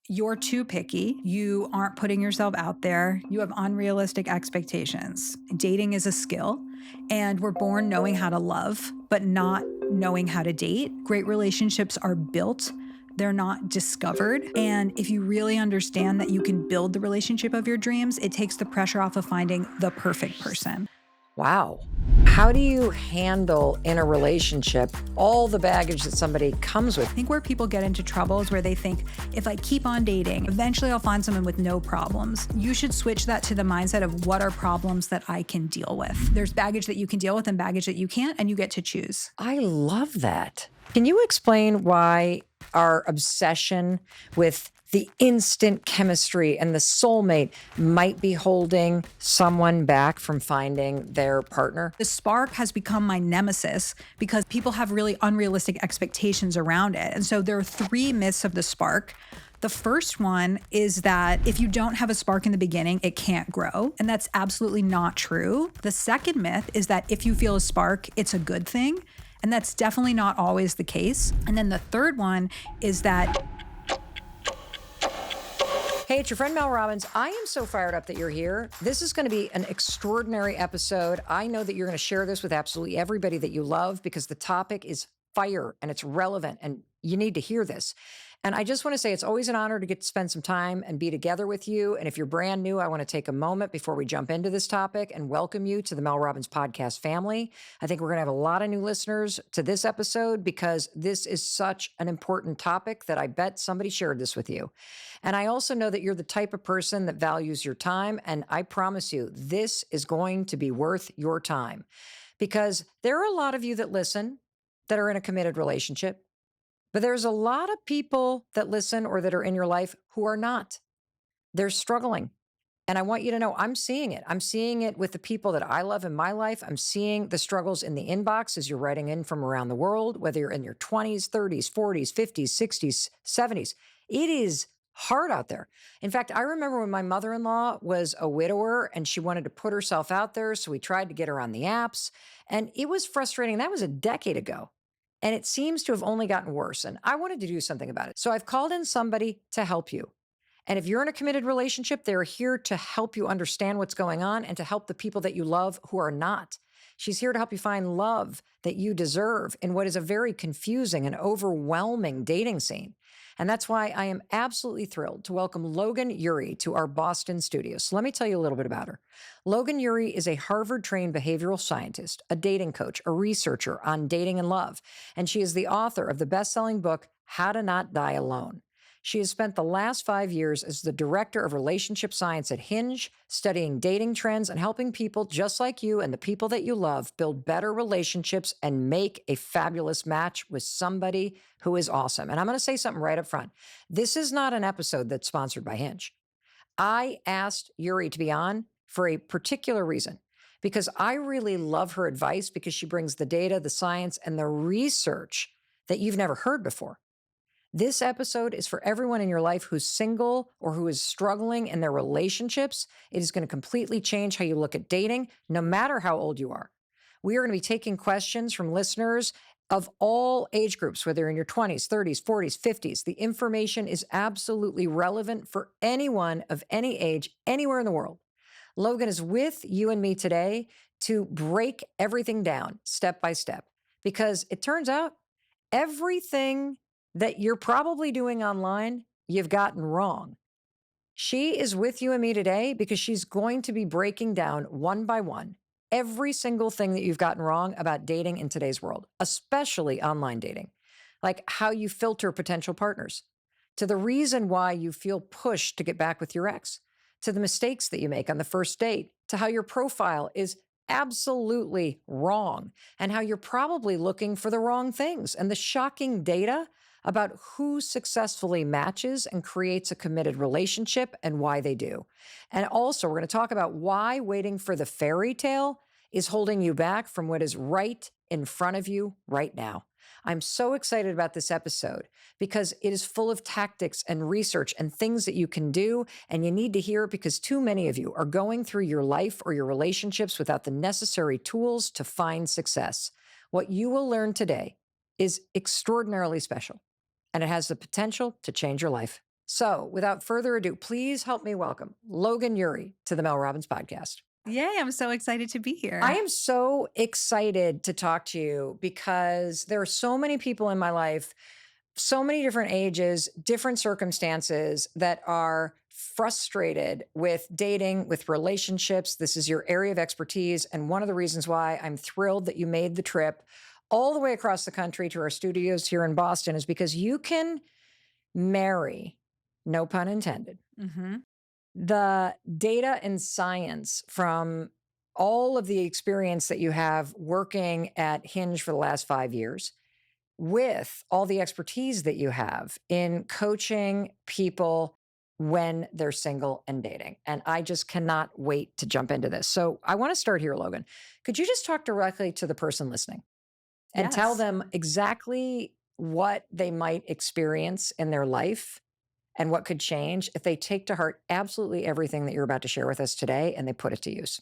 You're too picky. You aren't putting yourself out there. You have unrealistic expectations. Dating is a skill, and we're born knowing how to love, but not knowing how to date. Great relationships are built. They're not discovered. And if you really understand that you can build the relationship of your dreams, it takes the pressure off of finding the perfect person. Wow. How do you handle in a relationship all the baggage that somebody comes with? I think where people get into trouble is where they think, if I keep on dating, eventually I'll find someone with no problems. You should switch that to the mindset of what are problems that I can deal with. There's baggage that you can deal with and baggage that you can't, and you get to choose. I love that. Can you explain why our obsession with the instant chemistry and the soulmate might be holding someone back from finding their partner? The spark has become my nemesis because people have really unrealistic expectations around it. And so there are three myths of the spark. The first one is that if you don't have a spark in the beginning, it can't grow. And that's absolutely not true. The second myth is that if you feel a spark, it's a good thing. And that's definitely not always the case. And then the third one is that Hey, it's your friend Mel Robbins. I am so fired up that you're here. This is going to be an extraordinary episode. I know that you're going to share this with absolutely everybody that you love because the topic is fire and it's relevant and you need to hear this. And I just want to say it's always an honor to get to spend some time and be together with you. And if you're brand new, I want to take a moment before we jump into this topic and welcome you to the Mel Robbins podcast family. I think we're going to have a lot of new listeners to this episode because this is such an important topic that I bet somebody shared this with you. And I also know that you're the type of person that values your time. And I promise you, this is going to be worth your time because there are a lot of you that listen that are in a committed relationship. But there's a lot of people that listen or that are in your life who are not. They're struggling. And I want you to know I'm seeing it. I'm seeing it with the people that I love in my life. I'm seeing the struggles in the inbox as you're writing in from around the world, whether you're in your 20s, 30s, 40s, 50s, 60s, 70s. It is hard out there. In fact, I remember when my mother-in-law was a widower and she wanted to put herself out there. So we tried to get her on the apps and it was frustrating. That was a decade ago. And it seems to have only gotten worse. And I wanted to do something about it. So I've called in somebody to help you. And if you're in a committed relationship, they're here to help you understand what's going on and to help the people that you love who are not. She's here to help you find love that you deserve in what is a very confusing and overwhelming dating scene. And that's why I am absolutely thrilled to welcome Logan Ury to our Boston studio. So let me tell you a little bit about her. Logan Ury is a Harvard-trained behavioral scientist, a dating coach, a researcher on dating and love, and she is the author of the best-selling book, How to Not Die Alone. She has spent the last 5 years as the director of relationship science at Hinge, studying dating trends and helping people just like you and the people that you love build better relationships and make a fabulous match with somebody who is awesome. And I'm going to say something right up front. This is not an episode that's sponsored by Hinge. I asked Ury to be on for a particular reason, because I really love her advice because she brings the data, the science, and the research that you've never heard before. This episode is for everyone in your life who's single or who is struggling in their relationships. It is going to completely change how you look at dating, no matter how old you are. We are going to be taking questions from listeners of all age groups, whether you're in your 20s, 30s, 40s, 50s. The information is absolutely relevant for anyone of any age, anywhere in the world. Logan is with you and me today to break everything down step by step, because it turns out everything that you're probably doing online, you've gotten wrong. She is with you and me today because she's going to be breaking down one by one every single thing that you've gotten wrong about dating in today's world, especially online dating, like how you filter potential partners, to the reason why you feel pushed to get back with your ex, to the mistakes that you make on the first date, to how your profile is absolutely wrong and how you're probably looking for the wrong things, and the shocking data about who successfully matches and creates a committed relationship and why they do. And also, we're going to talk about why waiting for the fairy tale is holding you back from what is right in front of you right now. I'm so excited about this episode because it is full of tactics and research and things that you can do, and you need to hear it because too many of you are going through your life or your relationships without the necessary tools to find success. What you will learn today is extraordinarily special, and it has the potential to change your life. So, without further ado, please help me welcome Logan Ury to the Mel Robbins podcast. Yay, I'm so excited to be I here. am so excited to talk to you because there are so many people in my life, so many different ages, different circumstances that are frustrated with dating, with relationships. This is your area of expertise. And one of the reasons why I'm thrilled that you made the trip all the way across the country to our studios here in Boston is because you can marry, no pun intended, hmm the data and science from all of the experience that you have working at Hinge for the last 5 years, with all the expertise that you have in coaching people when they're single and dating. And I just cannot wait to jump into this. So I want to start here, Logan. Could you just talk directly to the person listening and tell Yes. them exactly what they might experience in their life and what could change if they take to heart absolutely everything that you're about to share with us today and they put it to use?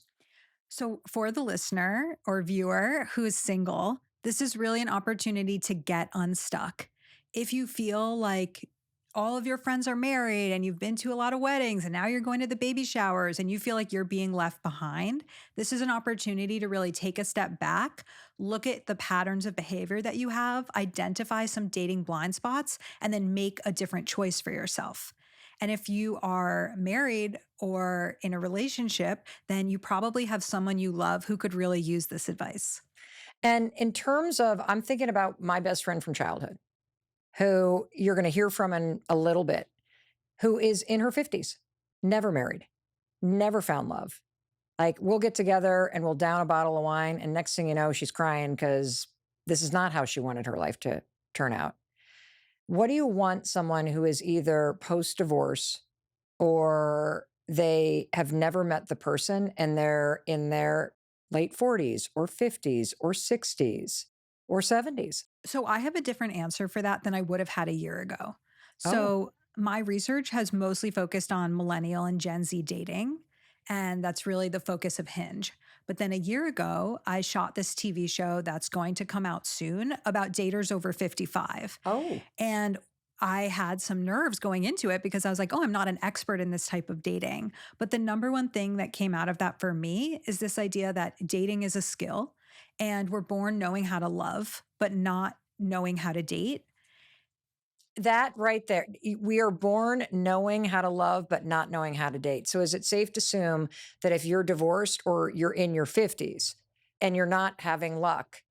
So, for the listener or viewer who is single, this is really an opportunity to get unstuck. If you feel like all of your friends are married and you've been to a lot of weddings and now you're going to the baby showers and you feel like you're being left behind, this is an opportunity to really take a step back, look at the patterns of behavior that you have, identify some dating blind spots, and then make a different choice for yourself. And if you are married or in a relationship, then you probably have someone you love who could really use this advice. And in terms of, I'm thinking about my best friend from childhood, who you're going to hear from in a little bit, who is in her 50s, never married, never found love. Like, we'll get together and we'll down a bottle of wine. And next thing you know, she's crying because this is not how she wanted her life to turn out. What do you want someone who is either post divorce or they have never met the person and they're in their late 40s or 50s or 60s or 70s? So I have a different answer for that than I would have had a year ago. Oh, So my research has mostly focused on millennial and Gen Z dating. And that's really the focus of Hinge. But then a year ago, I shot this TV show that's going to come out soon about daters over 55. oh, And I had some nerves going into it because I was like, oh, I'm not an expert in this type of dating. But the number one thing that came out of that for me is this idea that dating is a skill and we're born knowing how to love, but not knowing how to date. that right there. We are born knowing how to love, but not knowing how to date. So is it safe to assume that if you're divorced or you're in your 50s and you're not having luck,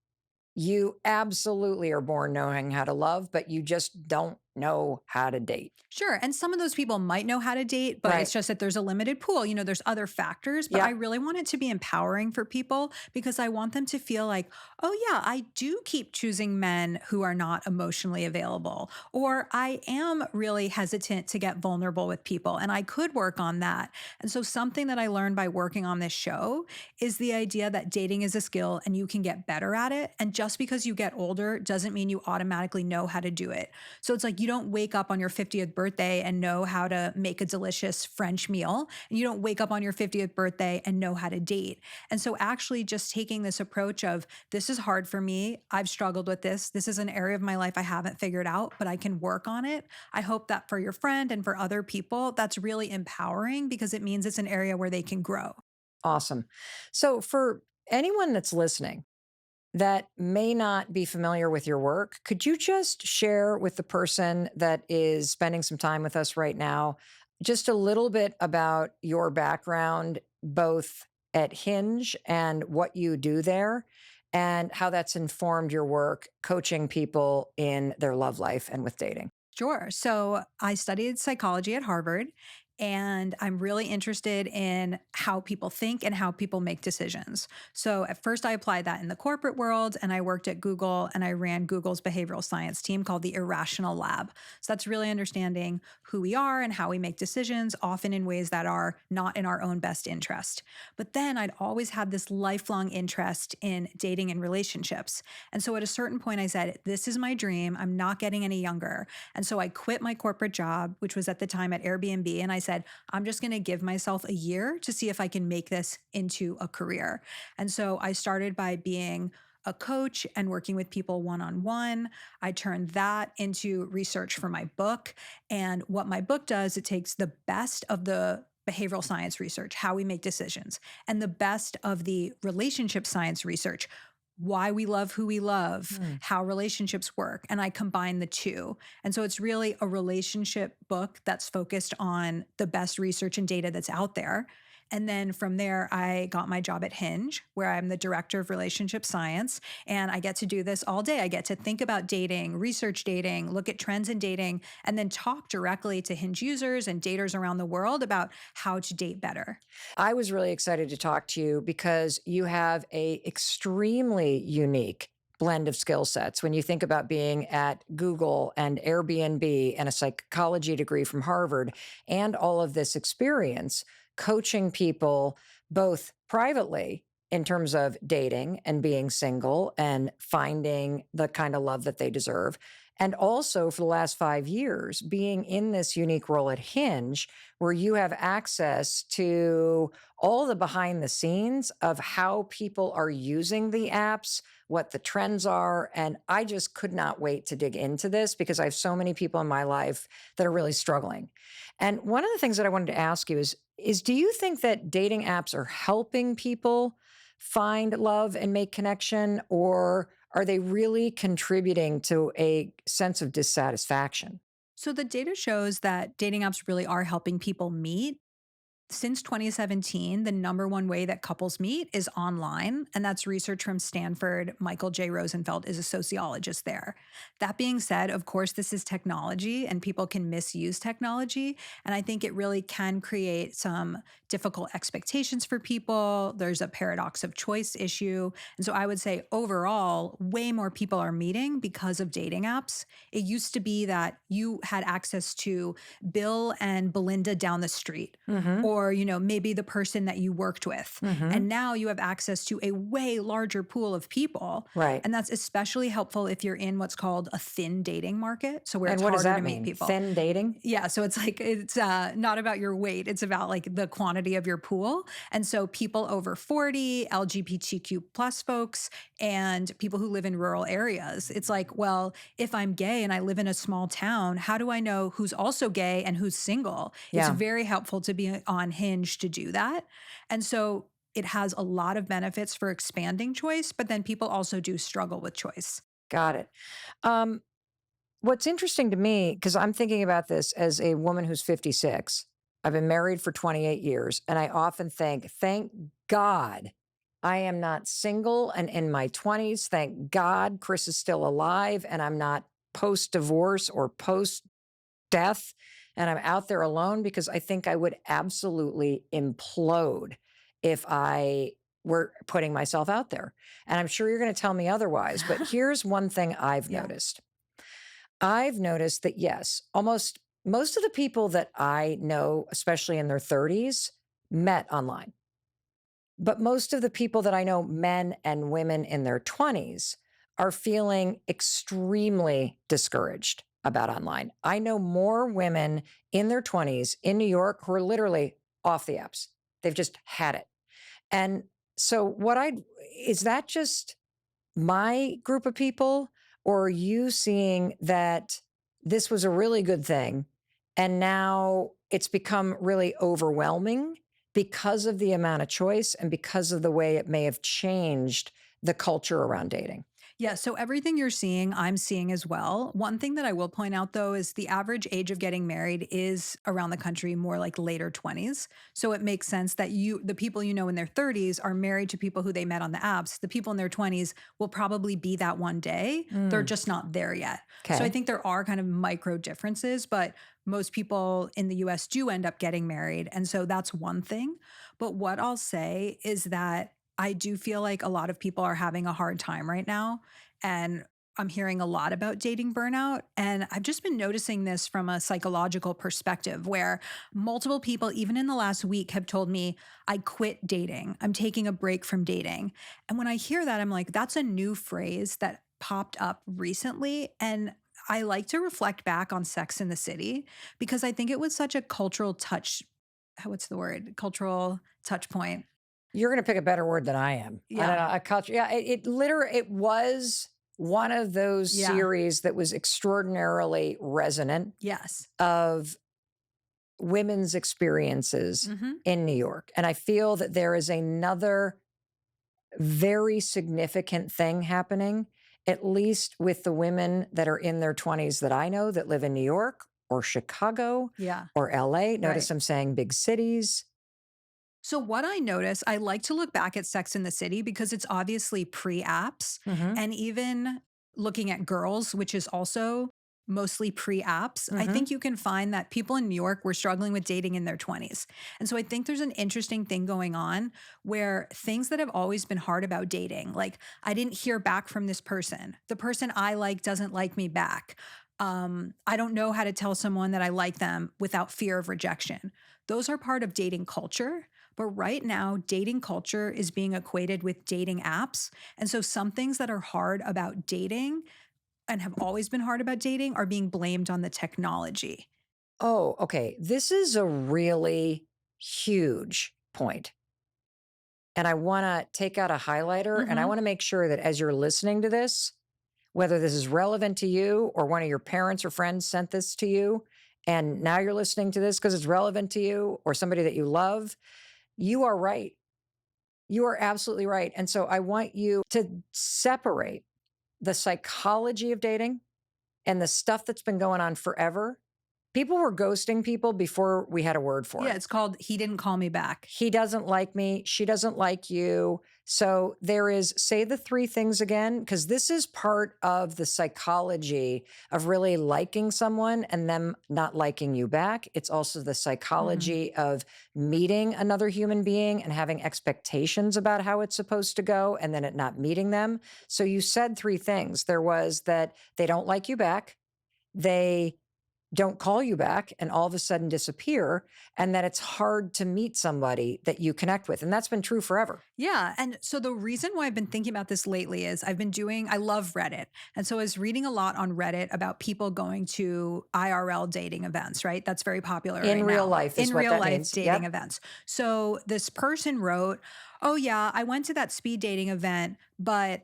you absolutely are born knowing how to love, but you just don't know how to date? Sure. And some of those people might know how to date, but it's Right. just that there's a limited pool. You know, there's other factors, but I Yep. really want it to be empowering for people because I want them to feel like, oh, yeah, I do keep choosing men who are not emotionally available, or I am really hesitant to get vulnerable with people and I could work on that. And so, something that I learned by working on this show is the idea that dating is a skill and you can get better at it. And just because you get older doesn't mean you automatically know how to do it. So it's like you don't wake up on your 50th birthday and know how to make a delicious French meal. And you don't wake up on your 50th birthday and know how to date. And so actually just taking this approach of this is hard for me. I've struggled with this. This is an area of my life I haven't figured out, but I can work on it. I hope that for your friend and for other people, that's really empowering because it means it's an area where they can grow. Awesome. So for anyone that's listening that may not be familiar with your work, could you just share with the person that is spending some time with us right now just a little bit about your background, both at Hinge and what you do there, and how that's informed your work coaching people in their love life and with dating? Sure. So I studied psychology at Harvard, and I'm really interested in how people think and how people make decisions. So at first, I applied that in the corporate world, and I worked at Google and I ran Google's behavioral science team called the Irrational Lab. So that's really understanding who we are and how we make decisions, often in ways that are not in our own best interest. But then I'd always had this lifelong interest in dating and relationships. And so at a certain point, I said, this is my dream. I'm not getting any younger. And so I quit my corporate job, which was at the time at Airbnb. And I said, I'm just going to give myself a year to see if I can make this into a career. And so I started by being a coach and working with people one on one. I turned that into research for my book. And what my book does, it takes the best of the behavioral science research, how we make decisions, and the best of the relationship science research, why we love who we love, Hmm. how relationships work. And I combine the two. And so it's really a relationship book that's focused on the best research and data that's out there. And then from there, I got my job at Hinge, where I'm the director of relationship science. And I get to do this all day. I get to think about dating, research dating, look at trends in dating, and then talk directly to Hinge users and daters around the world about how to date better. I was really excited to talk to you because you have a extremely unique blend of skill sets. When you think about being at Google and Airbnb and a psychology degree from Harvard and all of this experience coaching people both privately in terms of dating and being single and finding the kind of love that they deserve. And also for the last 5 years, being in this unique role at Hinge, where you have access to all the behind the scenes of how people are using the apps, what the trends are. And I just could not wait to dig into this because I have so many people in my life that are really struggling. And one of the things that I wanted to ask you is do you think that dating apps are helping people find love and make connection, or are they really contributing to a sense of dissatisfaction? So the data shows that dating apps really are helping people meet. Since 2017, the number one way that couples meet is online. And that's research from Stanford. Michael J. Rosenfeld is a sociologist there. That being said, of course, this is technology and people can misuse technology. And I think it really can create some difficult expectations for people. There's a paradox of choice issue. And so I would say overall, way more people are meeting because of dating apps. It used to be that you had access to Bill and Belinda down the street, Hmm. or maybe the person that you worked with, Hmm. and now you have access to a way larger pool of people. Right. And that's especially helpful if you're in what's called a thin dating market, so where And it's what does harder that to meet mean? people. Thin dating? Yeah, so it's like it's not about your weight, it's about like the quantity of your pool. And so people over 40, LGBTQ plus folks, and people who live in rural areas, it's like, well, if I'm gay and I live in a small town, how do I know who's also gay and who's single? It's Yeah. very helpful to be on Hinge to do that. And so it has a lot of benefits for expanding choice, but then people also do struggle with choice. Got it. Um, what's interesting to me, because I'm thinking about this as a woman who's 56, I've been married for 28 years, and I often think, thank God I am not single and in my 20s. Thank God Chris is still alive and I'm not post divorce or post death and I'm out there alone because I think I would absolutely implode if I were putting myself out there. And I'm sure you're going to tell me otherwise, but here's one thing I've Yeah. noticed. I've noticed that yes, almost most of the people that I know, especially in their 30s, met online. But most of the people that I know, men and women in their 20s, are feeling extremely discouraged about online. I know more women in their 20s in New York who are literally off the apps. They've just had it. And so, is that just my group of people, or are you seeing that this was a really good thing and now it's become really overwhelming because of the amount of choice and because of the way it may have changed the culture around dating? Yeah, so everything you're seeing, I'm seeing as well. One thing that I will point out though is the average age of getting married is around the country more like later 20s. So it makes sense that the people you know in their 30s are married to people who they met on the apps. The people in their 20s will probably be that one day. They're just not there yet. So I Okay. think there are kind of micro differences, but most people in the US do end up getting married. And so that's one thing. But what I'll say is that I do feel like a lot of people are having a hard time right now. And I'm hearing a lot about dating burnout. And I've just been noticing this from a psychological perspective where multiple people, even in the last week, have told me, I quit dating. I'm taking a break from dating. And when I hear that, I'm like, that's a new phrase that popped up recently. And I like to reflect back on Sex in the City because I think it was such a cultural touch. What's the word? Cultural touch point. You're going to pick a better word than I am. I don't Yeah. know. A culture. Yeah. It was one of those Yeah. series that was extraordinarily resonant Yes. of women's experiences Mm-hmm. in New York. And I feel that there is another very significant thing happening, at least with the women that are in their 20s that I know that live in New York or Chicago Yeah. or LA. Notice Right. I'm saying big cities. So what I notice, I like to look back at Sex in the City because it's obviously pre-apps, Mm-hmm. and even looking at Girls, which is also mostly pre-apps. I Mm-hmm. think you can find that people in New York were struggling with dating in their 20s. And so I think there's an interesting thing going on where things that have always been hard about dating, like I didn't hear back from this person. The person I like doesn't like me back. I don't know how to tell someone that I like them without fear of rejection. Those are part of dating culture. But right now, dating culture is being equated with dating apps. And so some things that are hard about dating and have always been hard about dating are being blamed on the technology. Oh, okay. This is a really huge point. And I want to take out a highlighter and I Mm-hmm. want to make sure that as you're listening to this, whether this is relevant to you or one of your parents or friends sent this to you, and now you're listening to this because it's relevant to you or somebody that you love, you are right. You are absolutely right. And so I want you to separate the psychology of dating and the stuff that's been going on forever. People were ghosting people before we had a word for Yeah, it. it's called He Didn't Call Me Back. He doesn't like me. She doesn't like you. So there is, say the three things again, because this is part of the psychology of really liking someone and them not liking you back. It's also the psychology of meeting another human being and having expectations about how it's supposed to go and then it not meeting them. So you said three things. There was that they don't like you back. They don't call you back and all of a sudden disappear, and that it's hard to meet somebody that you connect with. And that's been true forever. Yeah. And so the reason why I've been thinking about this lately is I love Reddit. And so I was reading a lot on Reddit about people going to IRL dating events, right? That's very popular In right real now. life is In what real that life means. dating Yep. events. So this person wrote, "Oh yeah, I went to that speed dating event, but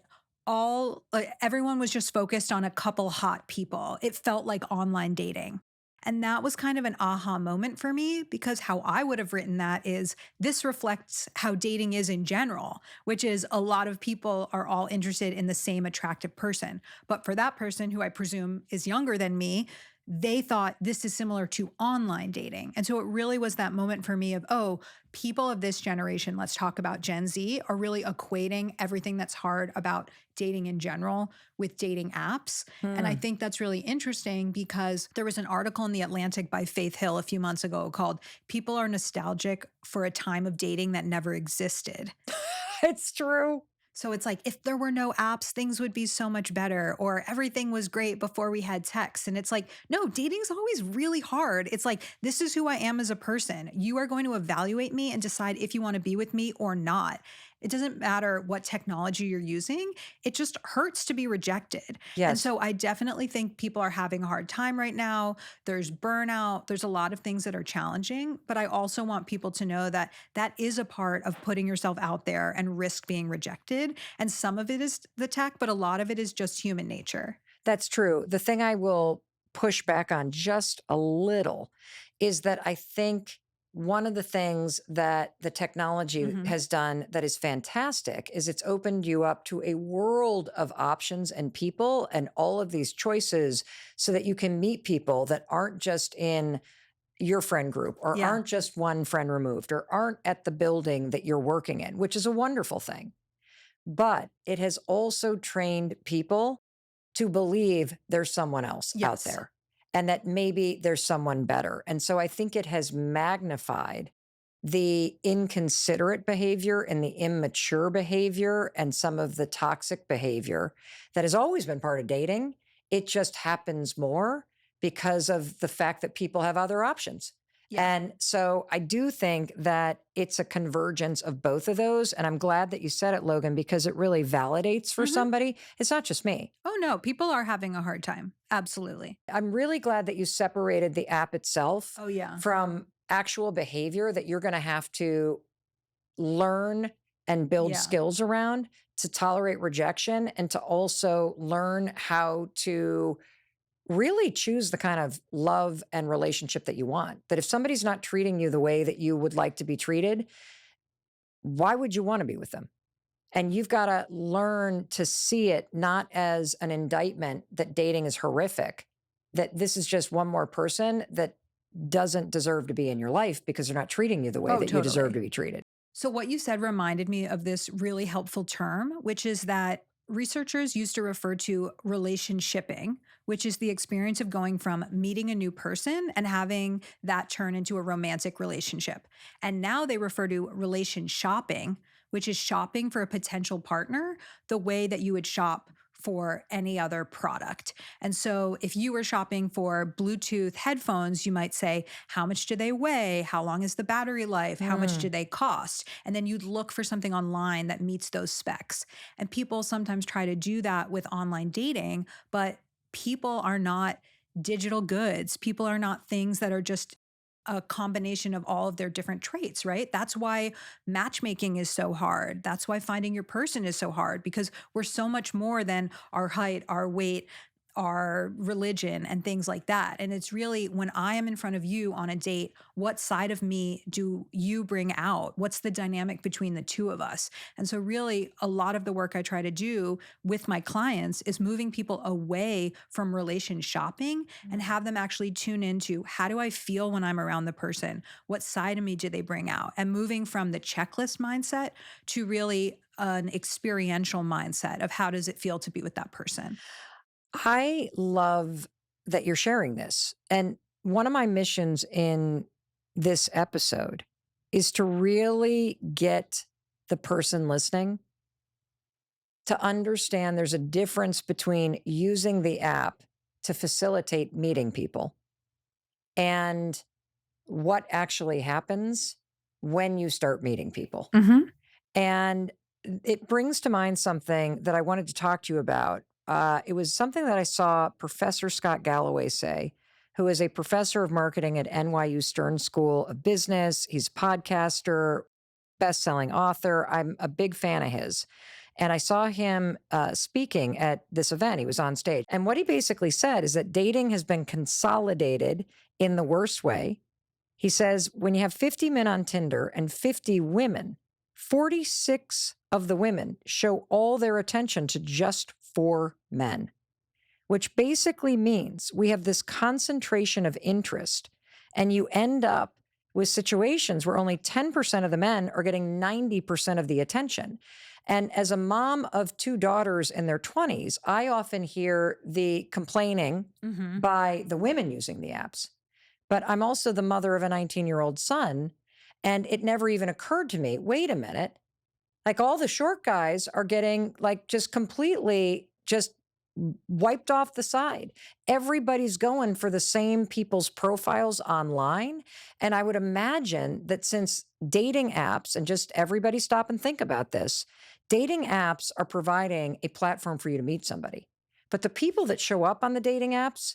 everyone was just focused on a couple hot people. It felt like online dating." And that was kind of an aha moment for me because how I would have written that is this reflects how dating is in general, which is a lot of people are all interested in the same attractive person. But for that person, who I presume is younger than me, they thought this is similar to online dating. And so it really was that moment for me of, oh, people of this generation, let's talk about Gen Z, are really equating everything that's hard about dating in general with dating apps. And I think that's really interesting because there was an article in The Atlantic by Faith Hill a few months ago called People Are Nostalgic for a Time of Dating That Never Existed. It's true. So it's like, if there were no apps, things would be so much better, or everything was great before we had text. And it's like, no, dating's always really hard. It's like, this is who I am as a person. You are going to evaluate me and decide if you want to be with me or not. It doesn't matter what technology you're using. It just hurts to be rejected. And Yes. so I definitely think people are having a hard time right now. There's burnout. There's a lot of things that are challenging. But I also want people to know that that is a part of putting yourself out there and risk being rejected. And some of it is the tech, but a lot of it is just human nature. That's true. The thing I will push back on just a little is that I think one of the things that the technology has done that is fantastic is it's opened you up to a world of options and people and all of these choices so that you can meet people that aren't just in your friend group or Yeah. aren't just one friend removed or aren't at the building that you're working in, which is a wonderful thing. But it has also trained people to believe there's someone else out Yes. there and that maybe there's someone better. And so I think it has magnified the inconsiderate behavior and the immature behavior and some of the toxic behavior that has always been part of dating. It just happens more because of the fact that people have other options. Yeah. And so I do think that it's a convergence of both of those. And I'm glad that you said it, Logan, because it really validates for somebody. It's not just me. Oh, no, people are having a hard time. Absolutely. I'm really glad that you separated the app itself Oh, yeah. from actual behavior that you're going to have to learn and build Yeah. skills around, to tolerate rejection, and to also learn how to really choose the kind of love and relationship that you want. That if somebody's not treating you the way that you would like to be treated, why would you want to be with them? And you've got to learn to see it not as an indictment that dating is horrific, that this is just one more person that doesn't deserve to be in your life because they're not treating you the way Oh, that you deserve totally. to be treated. So, what you said reminded me of this really helpful term, which is that researchers used to refer to relationshipping, which is the experience of going from meeting a new person and having that turn into a romantic relationship. And now they refer to relation shopping, which is shopping for a potential partner the way that you would shop for any other product. And so if you were shopping for Bluetooth headphones, you might say, how much do they weigh? How long is the battery life? How much do Mm. they cost? And then you'd look for something online that meets those specs. And people sometimes try to do that with online dating, but people are not digital goods. People are not things that are just a combination of all of their different traits, right? That's why matchmaking is so hard. That's why finding your person is so hard because we're so much more than our height, our weight, our religion, and things like that. And it's really when I am in front of you on a date, what side of me do you bring out? What's the dynamic between the two of us? And so, really, a lot of the work I try to do with my clients is moving people away from relation shopping and have them actually tune into how do I feel when I'm around the person? What side of me do they bring out? And moving from the checklist mindset to really an experiential mindset of how does it feel to be with that person? I love that you're sharing this. And one of my missions in this episode is to really get the person listening to understand there's a difference between using the app to facilitate meeting people and what actually happens when you start meeting people. Mm-hmm. And it brings to mind something that I wanted to talk to you about. It was something that I saw Professor Scott Galloway say, who is a professor of marketing at NYU Stern School of Business. He's a podcaster, best-selling author. I'm a big fan of his. And I saw him speaking at this event. He was on stage. And what he basically said is that dating has been consolidated in the worst way. He says, when you have 50 men on Tinder and 50 women, 46 of the women show all their attention to just 4 men, which basically means we have this concentration of interest, and you end up with situations where only 10% of the men are getting 90% of the attention. And as a mom of 2 daughters in their 20s, I often hear the complaining Mm-hmm. by the women using the apps. But I'm also the mother of a 19-year-old son, and it never even occurred to me, wait a minute, like all the short guys are getting like just completely just wiped off the side. Everybody's going for the same people's profiles online. And I would imagine that since dating apps, and just everybody stop and think about this, dating apps are providing a platform for you to meet somebody. But the people that show up on the dating apps,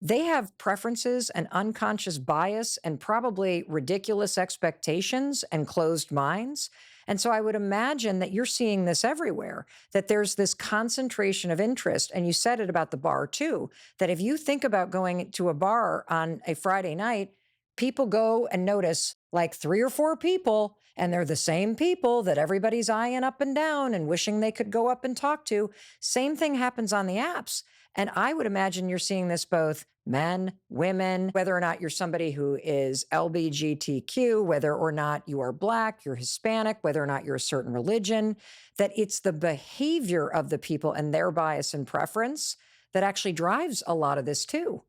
they have preferences and unconscious bias and probably ridiculous expectations and closed minds. And so I would imagine that you're seeing this everywhere, that there's this concentration of interest. And you said it about the bar too, that if you think about going to a bar on a Friday night, people go and notice like 3 or 4 people, and they're the same people that everybody's eyeing up and down and wishing they could go up and talk to. Same thing happens on the apps. And I would imagine you're seeing this both men, women, whether or not you're somebody who is LGBTQ, whether or not you are Black, you're Hispanic, whether or not you're a certain religion, that it's the behavior of the people and their bias and preference that actually drives a lot of this too.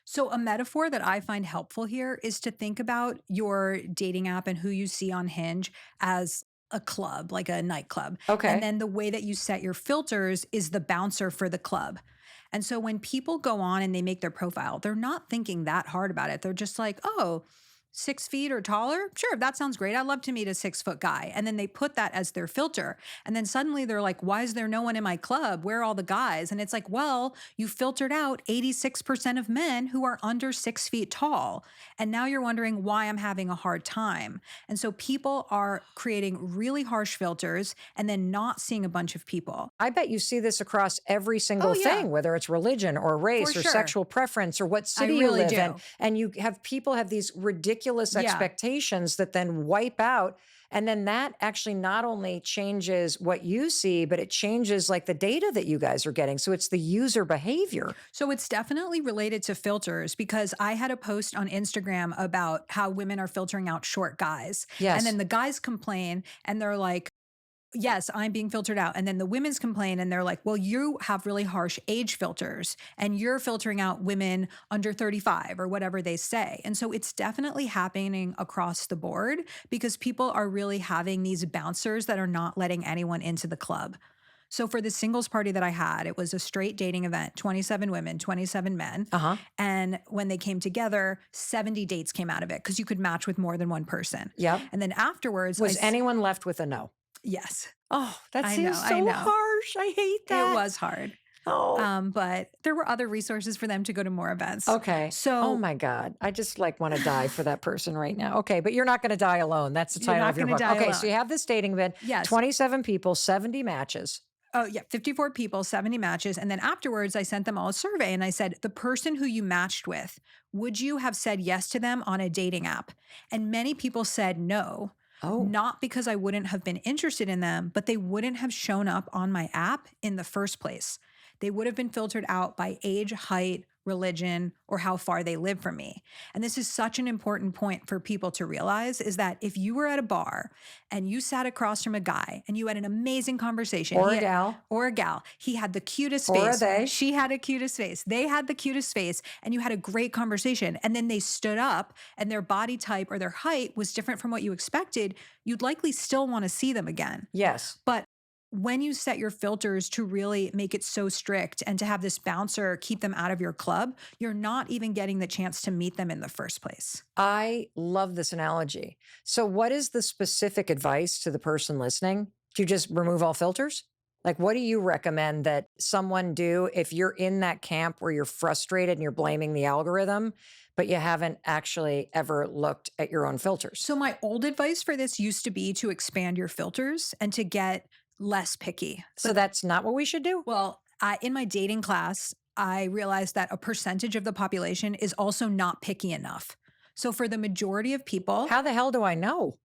So, a metaphor that I find helpful here is to think about your dating app and who you see on Hinge as a club, like a nightclub. And Okay. then the way that you set your filters is the bouncer for the club. And so, when people go on and they make their profile, they're not thinking that hard about it. They're just like, oh, 6 feet or taller? Sure, that sounds great. I'd love to meet a 6 foot guy. And then they put that as their filter. And then suddenly they're like, why is there no one in my club? Where are all the guys? And it's like, well, you filtered out 86% of men who are under 6 feet tall. And now you're wondering why I'm having a hard time. And so people are creating really harsh filters and then not seeing a bunch of people. I bet you see this across every single Oh, yeah. thing, whether it's religion or race For or sure. sexual preference or what city really you live do. in. And you have people have these ridiculous Yeah. expectations that then wipe out. And then that actually not only changes what you see, but it changes like the data that you guys are getting. So it's the user behavior. So it's definitely related to filters because I had a post on Instagram about how women are filtering out short guys. Yes. And then the guys complain and they're like, yes, I'm being filtered out. And then the women's complain and they're like, well, you have really harsh age filters and you're filtering out women under 35 or whatever they say. And so it's definitely happening across the board because people are really having these bouncers that are not letting anyone into the club. So for the singles party that I had, it was a straight dating event, 27 women, 27 men. And when they came together, 70 dates came out of it because you could match with more than one person. Yep. And then afterwards, Was anyone left with a no? Yes. Oh, that I seems know, so I know. harsh. I hate that. It was hard. Oh. But there were other resources for them to go to more events. Okay. So, oh my God. I just like want to die for that person right now. Okay. But you're not going to die alone. That's the You're title not of your gonna book. die Okay. alone. So you have this dating event. Yes. 27 people, 70 matches. Oh, yeah, 54 people, 70 matches. And then afterwards, I sent them all a survey and I said, the person who you matched with, would you have said yes to them on a dating app? And many people said no. Oh. Not because I wouldn't have been interested in them, but they wouldn't have shown up on my app in the first place. They would have been filtered out by age, height, religion, or how far they live from me. And this is such an important point for people to realize is that if you were at a bar and you sat across from a guy and you had an amazing conversation. Or a gal. Or a gal. He had the cutest Or face. a they. She had a cutest face. They had the cutest face and you had a great conversation. And then they stood up and their body type or their height was different from what you expected. You'd likely still want to see them again. Yes. But when you set your filters to really make it so strict and to have this bouncer keep them out of your club, you're not even getting the chance to meet them in the first place. I love this analogy. So what is the specific advice to the person listening? Do you just remove all filters? Like, what do you recommend that someone do if you're in that camp where you're frustrated and you're blaming the algorithm, but you haven't actually ever looked at your own filters? So my old advice for this used to be to expand your filters and to get less picky. So that's not what we should do? Well, in my dating class, I realized that a percentage of the population is also not picky enough. So for the majority of people, How the hell do I know?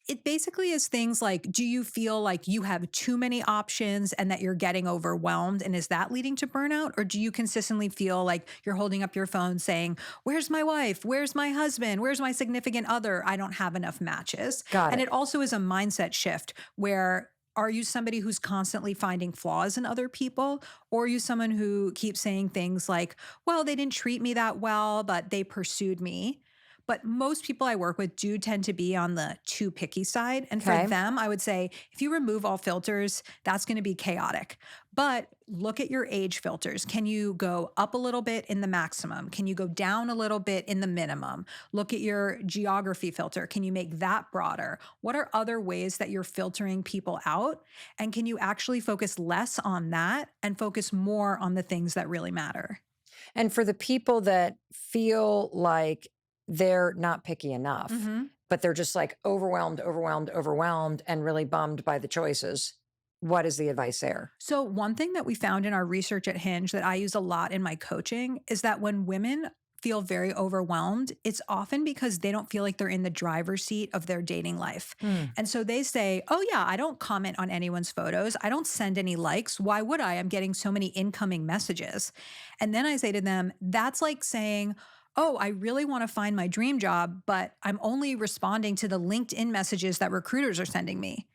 it basically is things like, do you feel like you have too many options and that you're getting overwhelmed? And is that leading to burnout? Or do you consistently feel like you're holding up your phone saying, where's my wife? Where's my husband? Where's my significant other? I don't have enough matches. Got And it. it also is a mindset shift where are you somebody who's constantly finding flaws in other people? Or are you someone who keeps saying things like, well, they didn't treat me that well, but they pursued me? But most people I work with do tend to be on the too picky side. And Okay. for them, I would say if you remove all filters, that's going to be chaotic. But look at your age filters. Can you go up a little bit in the maximum? Can you go down a little bit in the minimum? Look at your geography filter. Can you make that broader? What are other ways that you're filtering people out? And can you actually focus less on that and focus more on the things that really matter? And for the people that feel like they're not picky enough, but they're just like overwhelmed, and really bummed by the choices, what is the advice there? So one thing that we found in our research at Hinge that I use a lot in my coaching is that when women feel very overwhelmed, it's often because they don't feel like they're in the driver's seat of their dating life. And so they say, oh yeah, I don't comment on anyone's photos. I don't send any likes. Why would I? I'm getting so many incoming messages. And then I say to them, that's like saying, oh, I really want to find my dream job, but I'm only responding to the LinkedIn messages that recruiters are sending me.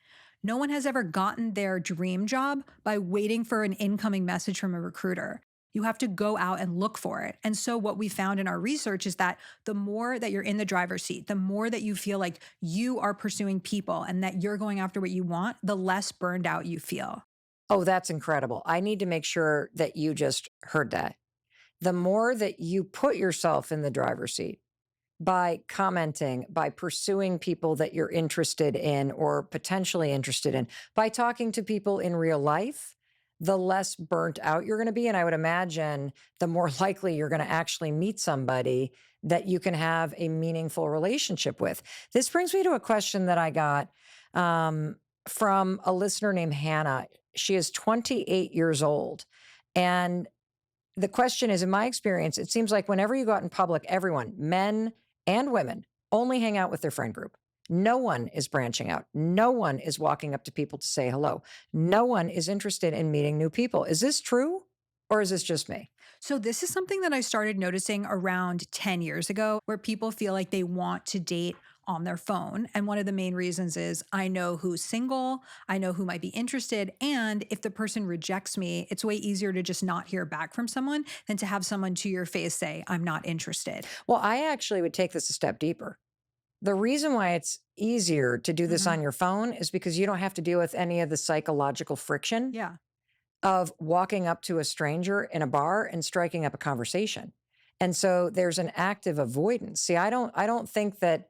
No one has ever gotten their dream job by waiting for an incoming message from a recruiter. You have to go out and look for it. And so what we found in our research is that the more that you're in the driver's seat, the more that you feel like you are pursuing people and that you're going after what you want, the less burned out you feel. Oh, that's incredible. I need to make sure that you just heard that. The more that you put yourself in the driver's seat, by commenting, by pursuing people that you're interested in or potentially interested in, by talking to people in real life, the less burnt out you're going to be. And I would imagine the more likely you're going to actually meet somebody that you can have a meaningful relationship with. This brings me to a question that I got from a listener named Hannah. She is 28 years old. And the question is, in my experience, it seems like whenever you go out in public, everyone, men and women, only hang out with their friend group. No one is branching out. No one is walking up to people to say hello. No one is interested in meeting new people. Is this true, or is this just me? So this is something that I started noticing around 10 years ago, where people feel like they want to date on their phone. And one of the main reasons is I know who's single, I know who might be interested. And if the person rejects me, it's way easier to just not hear back from someone than to have someone to your face say, I'm not interested. Well, I actually would take this a step deeper. The reason why it's easier to do this on your phone is because you don't have to deal with any of the psychological friction Yeah. of walking up to a stranger in a bar and striking up a conversation. And so there's an active avoidance. See, I don't think that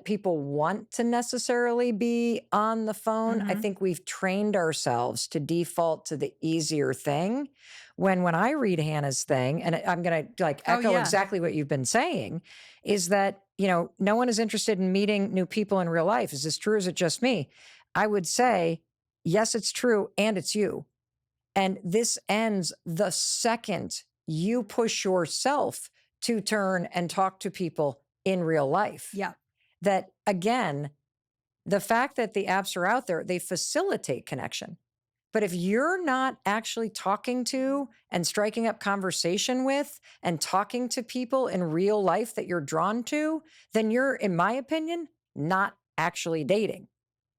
people want to necessarily be on the phone. I think we've trained ourselves to default to the easier thing. When I read Hannah's thing, and I'm going to like echo yeah. exactly what you've been saying, is that, no one is interested in meeting new people in real life. Is this true? Or is it just me? I would say, yes, it's true. And it's you. And this ends the second you push yourself to turn and talk to people in real life. Yeah. That again, the fact that the apps are out there, they facilitate connection. But if you're not actually talking to and striking up conversation with and talking to people in real life that you're drawn to, then you're, in my opinion, not actually dating.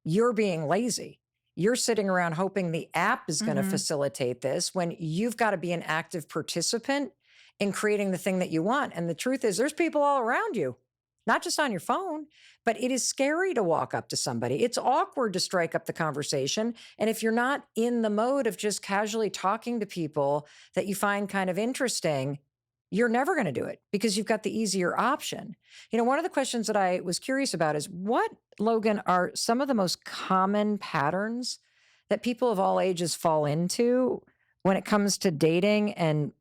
You're being lazy. You're sitting around hoping the app is going to facilitate this when you've got to be an active participant in creating the thing that you want. And the truth is, there's people all around you, not just on your phone, but it is scary to walk up to somebody. It's awkward to strike up the conversation. And if you're not in the mode of just casually talking to people that you find kind of interesting, you're never going to do it because you've got the easier option. One of the questions that I was curious about is what, Logan, are some of the most common patterns that people of all ages fall into when it comes to dating and,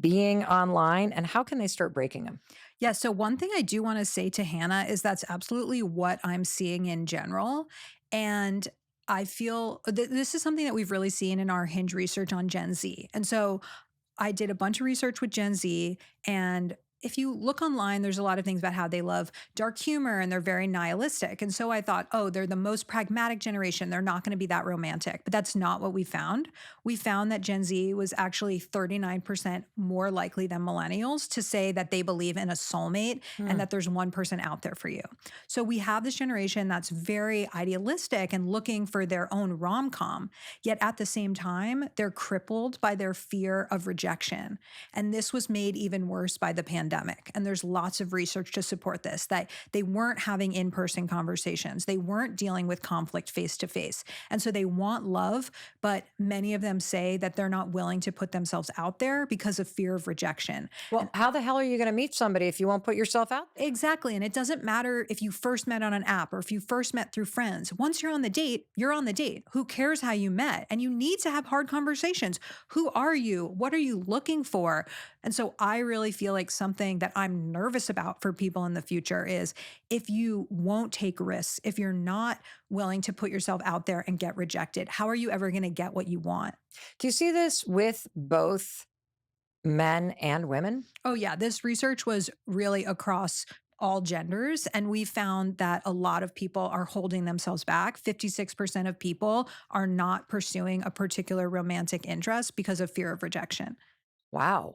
being online, and how can they start breaking them? Yeah. So, one thing I do want to say to Hannah is that's absolutely what I'm seeing in general. And I feel this is something that we've really seen in our Hinge research on Gen Z. And so, I did a bunch of research with Gen Z, and if you look online, there's a lot of things about how they love dark humor and they're very nihilistic. And so I thought, oh, they're the most pragmatic generation. They're not going to be that romantic. But that's not what we found. We found that Gen Z was actually 39% more likely than millennials to say that they believe in a soulmate and that there's one person out there for you. So we have this generation that's very idealistic and looking for their own rom-com. Yet at the same time, they're crippled by their fear of rejection. And this was made even worse by the pandemic. And there's lots of research to support this, that they weren't having in-person conversations. They weren't dealing with conflict face to face. And so they want love, but many of them say that they're not willing to put themselves out there because of fear of rejection. Well, how the hell are you going to meet somebody if you won't put yourself out? Exactly. And it doesn't matter if you first met on an app or if you first met through friends. Once you're on the date, you're on the date. Who cares how you met? And you need to have hard conversations. Who are you? What are you looking for? And so I really feel like something that I'm nervous about for people in the future is if you won't take risks, if you're not willing to put yourself out there and get rejected, how are you ever going to get what you want? Do you see this with both men and women? Oh, yeah. This research was really across all genders. And we found that a lot of people are holding themselves back. 56% of people are not pursuing a particular romantic interest because of fear of rejection. Wow.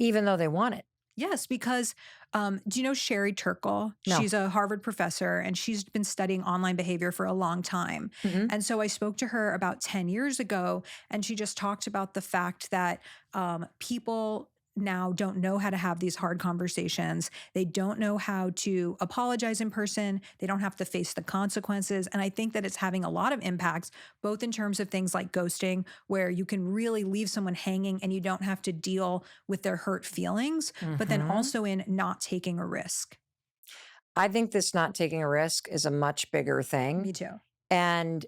Even though they want it. Yes, because do you know Sherry Turkle? No. She's a Harvard professor and she's been studying online behavior for a long time. And so I spoke to her about 10 years ago and she just talked about the fact that people now don't know how to have these hard conversations. They don't know how to apologize in person. They don't have to face the consequences. And I think that it's having a lot of impacts, both in terms of things like ghosting, where you can really leave someone hanging and you don't have to deal with their hurt feelings, but then also in not taking a risk. I think this not taking a risk is a much bigger thing. Me too. And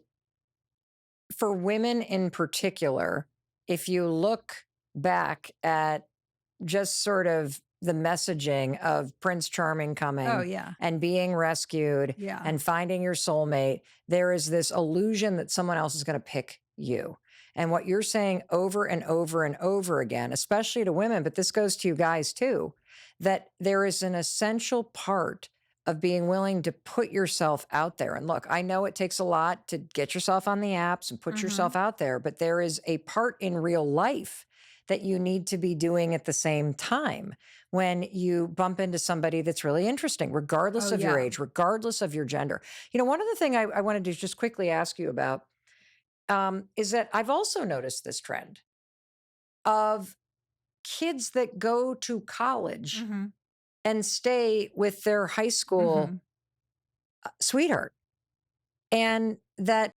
for women in particular, if you look back at just sort of the messaging of Prince Charming coming Oh, yeah. and being rescued Yeah. and finding your soulmate, there is this illusion that someone else is going to pick you. And what you're saying over and over and over again, especially to women, but this goes to you guys too, that there is an essential part of being willing to put yourself out there. And look, I know it takes a lot to get yourself on the apps and put yourself out there, but there is a part in real life that you need to be doing at the same time when you bump into somebody that's really interesting, regardless of your age, regardless of your gender. You know, one of the things I wanted to just quickly ask you about is that I've also noticed this trend of kids that go to college and stay with their high school sweetheart. And that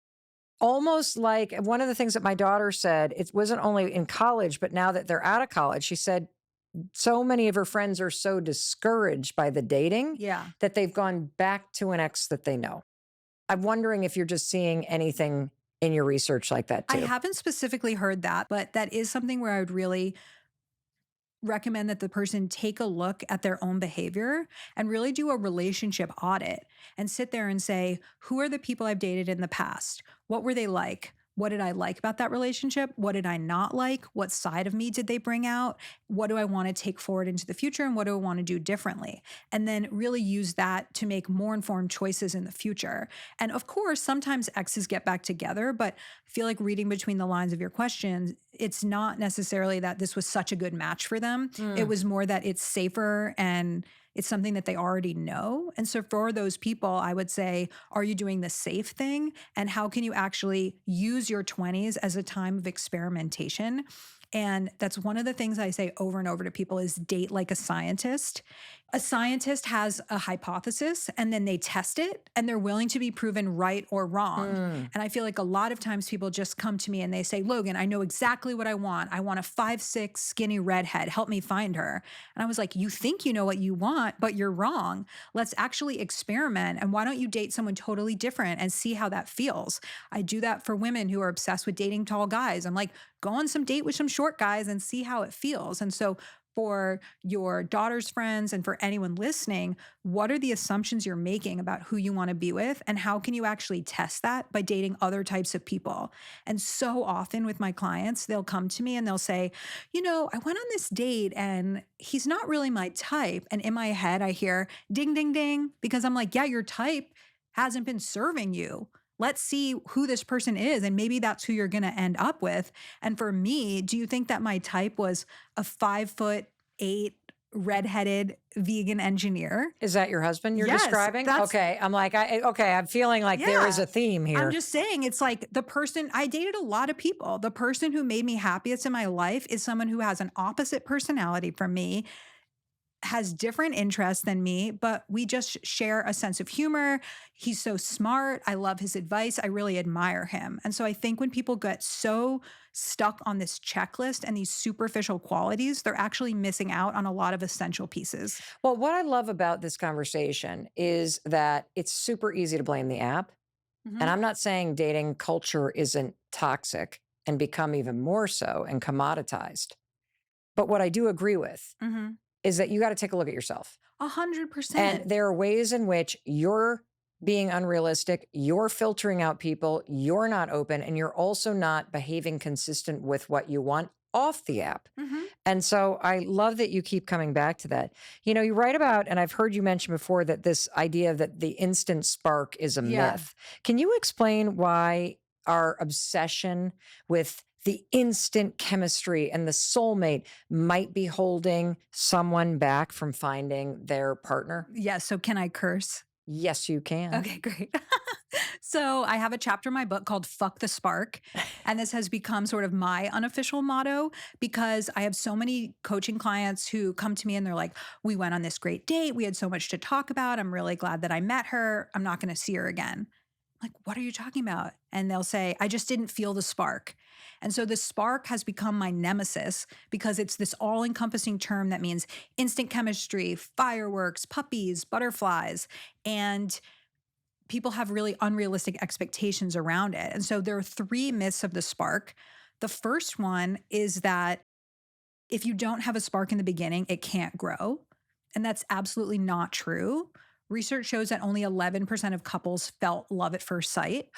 almost like one of the things that my daughter said, it wasn't only in college, but now that they're out of college, she said so many of her friends are so discouraged by the dating that they've gone back to an ex that they know. I'm wondering if you're just seeing anything in your research like that too. I haven't specifically heard that, but that is something where I would really recommend that the person take a look at their own behavior and really do a relationship audit and sit there and say, who are the people I've dated in the past? What were they like? What did I like about that relationship? What did I not like? What side of me did they bring out? What do I want to take forward into the future? And what do I want to do differently? And then really use that to make more informed choices in the future. And of course, sometimes exes get back together, but I feel like reading between the lines of your questions, it's not necessarily that this was such a good match for them. It was more that it's safer and it's something that they already know. And so for those people, I would say, are you doing the safe thing? And how can you actually use your 20s as a time of experimentation? And that's one of the things I say over and over to people is date like a scientist. A scientist has a hypothesis and then they test it and they're willing to be proven right or wrong. And I feel like a lot of times people just come to me and they say, Logan, I know exactly what I want. I want a 5'6" skinny redhead. Help me find her. And I was like, you think you know what you want, but you're wrong. Let's actually experiment. And why don't you date someone totally different and see how that feels? I do that for women who are obsessed with dating tall guys. I'm like, go on some date with some short guys and see how it feels. And so for your daughter's friends and for anyone listening, what are the assumptions you're making about who you want to be with? And how can you actually test that by dating other types of people? And so often with my clients, they'll come to me and they'll say, you know, I went on this date and he's not really my type. And in my head, I hear ding, ding, ding, because I'm like, yeah, your type hasn't been serving you. Let's see who this person is. And maybe that's who you're going to end up with. And for me, do you think that my type was a 5'8" redheaded vegan engineer? Is that your husband you're Yes, describing? that's- Okay. I'm like, I'm feeling like there is a theme here. I'm just saying, it's like the person, I dated a lot of people. The person who made me happiest in my life is someone who has an opposite personality from me, has different interests than me, but we just share a sense of humor. He's so smart. I love his advice. I really admire him. And so I think when people get so stuck on this checklist and these superficial qualities, they're actually missing out on a lot of essential pieces. Well, what I love about this conversation is that it's super easy to blame the app. And I'm not saying dating culture isn't toxic and become even more so and commoditized. But what I do agree with is that you got to take a look at yourself. 100%. And there are ways in which you're being unrealistic, you're filtering out people, you're not open, and you're also not behaving consistent with what you want off the app. And so I love that you keep coming back to that. You know, you write about, and I've heard you mention before, that this idea that the instant spark is a myth. Can you explain why our obsession with the instant chemistry and the soulmate might be holding someone back from finding their partner? Yes. So can I curse? Yes, you can. Okay, great. So I have a chapter in my book called Fuck the Spark. And this has become sort of my unofficial motto because I have so many coaching clients who come to me and they're like, we went on this great date. We had so much to talk about. I'm really glad that I met her. I'm not going to see her again. I'm like, what are you talking about? And they'll say, I just didn't feel the spark. And so the spark has become my nemesis because it's this all encompassing term that means instant chemistry, fireworks, puppies, butterflies. And people have really unrealistic expectations around it. And so there are three myths of the spark. The first one is that if you don't have a spark in the beginning, it can't grow. And that's absolutely not true. Research shows that only 11% of couples felt love at first sight.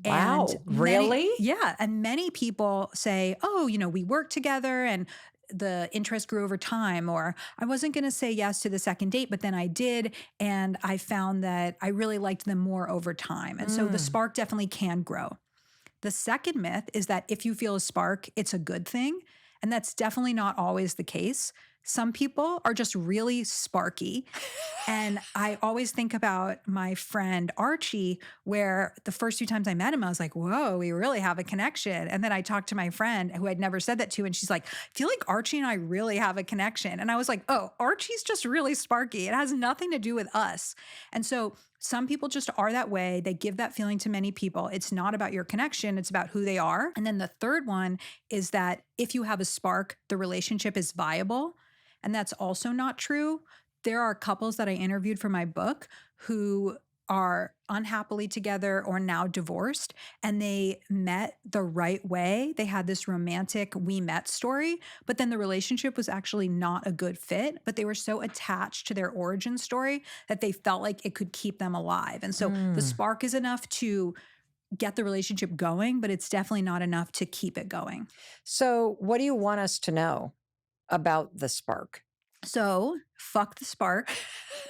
Wow, And really? Yeah. And many people say, oh, we worked together and the interest grew over time, or I wasn't going to say yes to the second date, but then I did. And I found that I really liked them more over time. And so the spark definitely can grow. The second myth is that if you feel a spark, it's a good thing. And that's definitely not always the case. Some people are just really sparky. And I always think about my friend Archie, where the first few times I met him, I was like, whoa, we really have a connection. And then I talked to my friend who I'd never said that to, and she's like, I feel like Archie and I really have a connection. And I was like, oh, Archie's just really sparky. It has nothing to do with us. And so some people just are that way. They give that feeling to many people. It's not about your connection, it's about who they are. And then the third one is that if you have a spark, the relationship is viable. And that's also not true. There are couples that I interviewed for my book who are unhappily together or now divorced, and they met the right way. They had this romantic we met story, but then the relationship was actually not a good fit, but they were so attached to their origin story that they felt like it could keep them alive. And so the spark is enough to get the relationship going, but it's definitely not enough to keep it going. So, what do you want us to know about the spark? So fuck the spark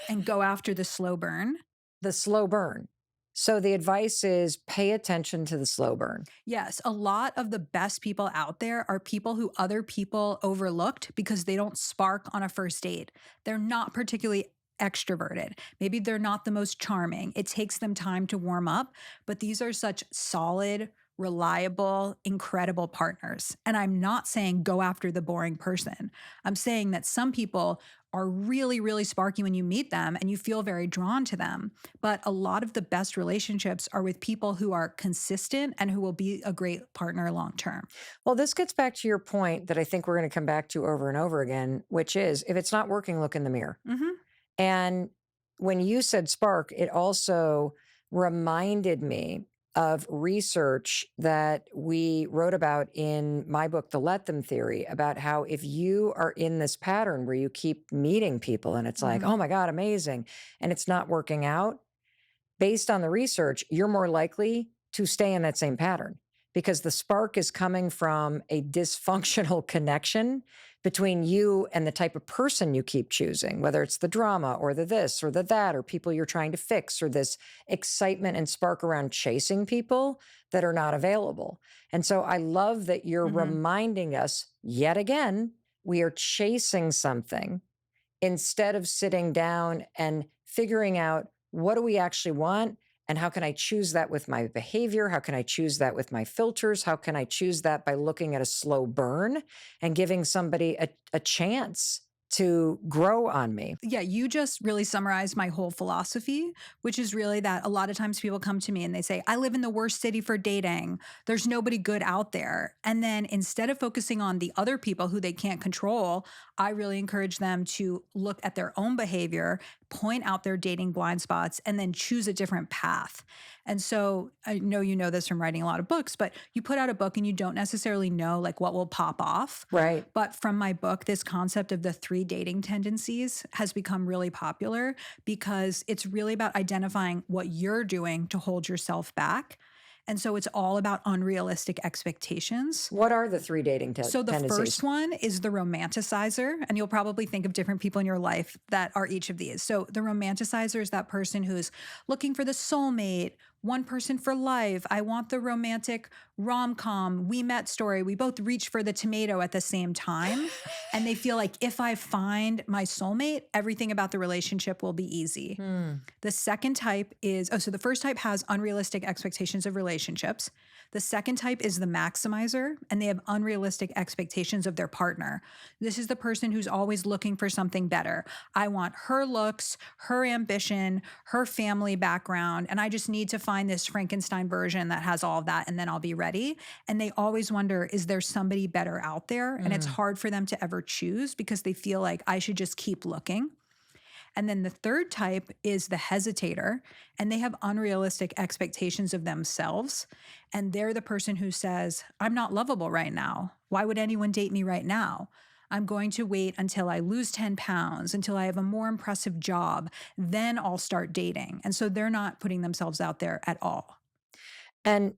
and go after the slow burn. The slow burn. So the advice is pay attention to the slow burn. Yes, a lot of the best people out there are people who other people overlooked because they don't spark on a first date. They're not particularly extroverted. Maybe they're not the most charming. It takes them time to warm up, but these are such solid, reliable, incredible partners. And I'm not saying go after the boring person. I'm saying that some people are really, really sparky when you meet them and you feel very drawn to them. But a lot of the best relationships are with people who are consistent and who will be a great partner long term. Well, this gets back to your point that I think we're going to come back to over and over again, which is if it's not working, look in the mirror. Mm-hmm. And when you said spark, it also reminded me of research that we wrote about in my book, The Let Them Theory, about how if you are in this pattern where you keep meeting people and it's like, oh my God, amazing, and it's not working out, based on the research, you're more likely to stay in that same pattern because the spark is coming from a dysfunctional connection between you and the type of person you keep choosing, whether it's the drama or the this or the that, or people you're trying to fix, or this excitement and spark around chasing people that are not available. And so I love that you're reminding us yet again, we are chasing something instead of sitting down and figuring out what do we actually want? And how can I choose that with my behavior? How can I choose that with my filters? How can I choose that by looking at a slow burn and giving somebody a chance to grow on me? Yeah, you just really summarized my whole philosophy, which is really that a lot of times people come to me and they say, I live in the worst city for dating. There's nobody good out there. And then instead of focusing on the other people who they can't control, I really encourage them to look at their own behavior, point out their dating blind spots, and then choose a different path. And so I know you know this from writing a lot of books, but you put out a book and you don't necessarily know like what will pop off. Right. But from my book, this concept of the 3 dating tendencies has become really popular because it's really about identifying what you're doing to hold yourself back. And so it's all about unrealistic expectations. What are the 3 dating tendencies? So the first one is the romanticizer, and you'll probably think of different people in your life that are each of these. So the romanticizer is that person who's looking for the soulmate, one person for life. I want the romantic rom-com, we met story. We both reach for the tomato at the same time. And they feel like if I find my soulmate, everything about the relationship will be easy. The second type is, so the first type has unrealistic expectations of relationships. The second type is the maximizer, and they have unrealistic expectations of their partner. This is the person who's always looking for something better. I want her looks, her ambition, her family background, and I just need to find this Frankenstein version that has all of that, and then I'll be ready. And they always wonder, is there somebody better out there? And it's hard for them to ever choose because they feel like I should just keep looking. And then the third type is the hesitator, and they have unrealistic expectations of themselves. And they're the person who says, I'm not lovable right now. Why would anyone date me right now? I'm going to wait until I lose 10 pounds, until I have a more impressive job. Then I'll start dating. And so they're not putting themselves out there at all. And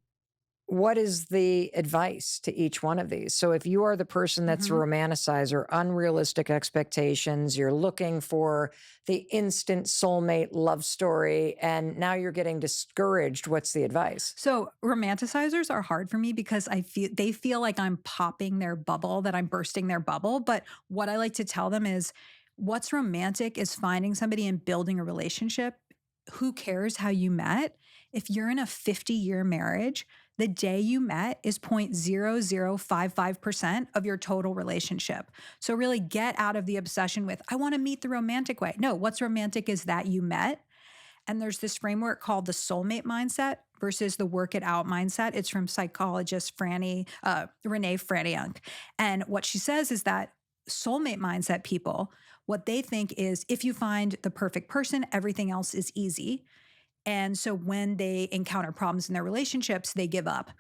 what is the advice to each one of these? So if you are the person that's a romanticizer, unrealistic expectations, you're looking for the instant soulmate love story, and now you're getting discouraged, what's the advice? So romanticizers are hard for me because they feel like I'm popping their bubble, that I'm bursting their bubble. But what I like to tell them is what's romantic is finding somebody and building a relationship. Who cares how you met? If you're in a 50-year marriage, the day you met is 0.0055% of your total relationship. So really get out of the obsession with, I want to meet the romantic way. No, what's romantic is that you met. And there's this framework called the soulmate mindset versus the work it out mindset. It's from psychologist Renee Franny. And what she says is that soulmate mindset people, what they think is if you find the perfect person, everything else is easy. And so when they encounter problems in their relationships, they give up.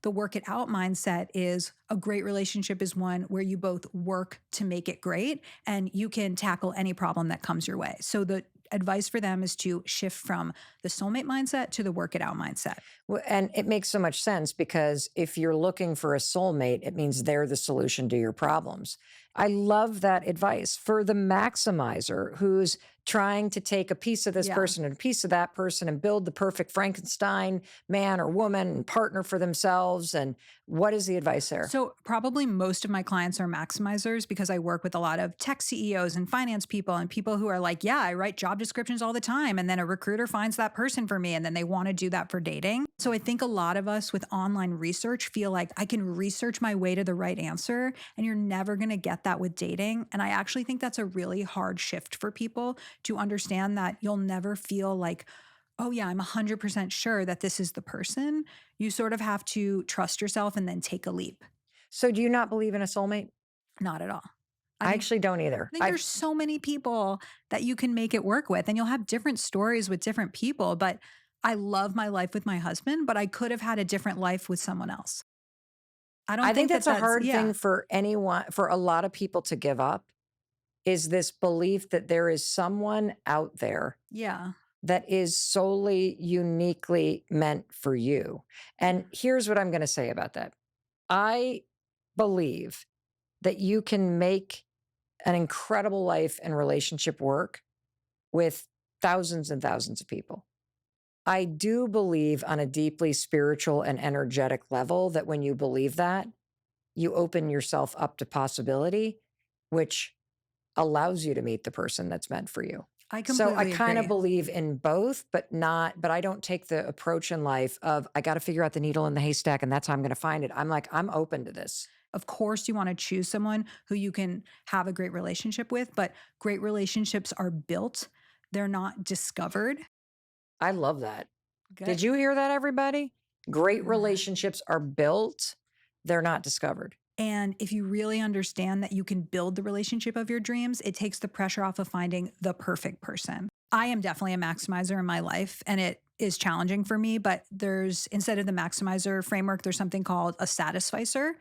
The work it out mindset is a great relationship is one where you both work to make it great and you can tackle any problem that comes your way. So the advice for them is to shift from the soulmate mindset to the work it out mindset. Well, and it makes so much sense because if you're looking for a soulmate, it means they're the solution to your problems. I love that advice for the maximizer who's trying to take a piece of this person and a piece of that person and build the perfect Frankenstein man or woman and partner for themselves. And what is the advice there? So probably most of my clients are maximizers because I work with a lot of tech CEOs and finance people and people who are like, yeah, I write job descriptions all the time. And then a recruiter finds that person for me and then they want to do that for dating. So I think a lot of us with online research feel like I can research my way to the right answer and you're never going to get that with dating. And I actually think that's a really hard shift for people to understand that you'll never feel like, oh yeah, I'm 100% sure that this is the person. You sort of have to trust yourself and then take a leap. So do you not believe in a soulmate? Not at all. I actually don't either. I think there's so many people that you can make it work with and you'll have different stories with different people, but I love my life with my husband, but I could have had a different life with someone else. I think that's a hard thing for anyone, for a lot of people to give up, is this belief that there is someone out there that is solely uniquely meant for you. And here's what I'm going to say about that. I believe that you can make an incredible life and relationship work with thousands and thousands of people. I do believe on a deeply spiritual and energetic level that when you believe that, you open yourself up to possibility, which allows you to meet the person that's meant for you. I kind of believe in both, but I don't take the approach in life of I got to figure out the needle in the haystack and that's how I'm going to find it. I'm like, I'm open to this. Of course, you want to choose someone who you can have a great relationship with, but great relationships are built. They're not discovered. I love that. Good. Did you hear that, everybody? Great relationships are built. They're not discovered. And if you really understand that you can build the relationship of your dreams, it takes the pressure off of finding the perfect person. I am definitely a maximizer in my life, and it is challenging for me, but instead of the maximizer framework, there's something called a satisficer.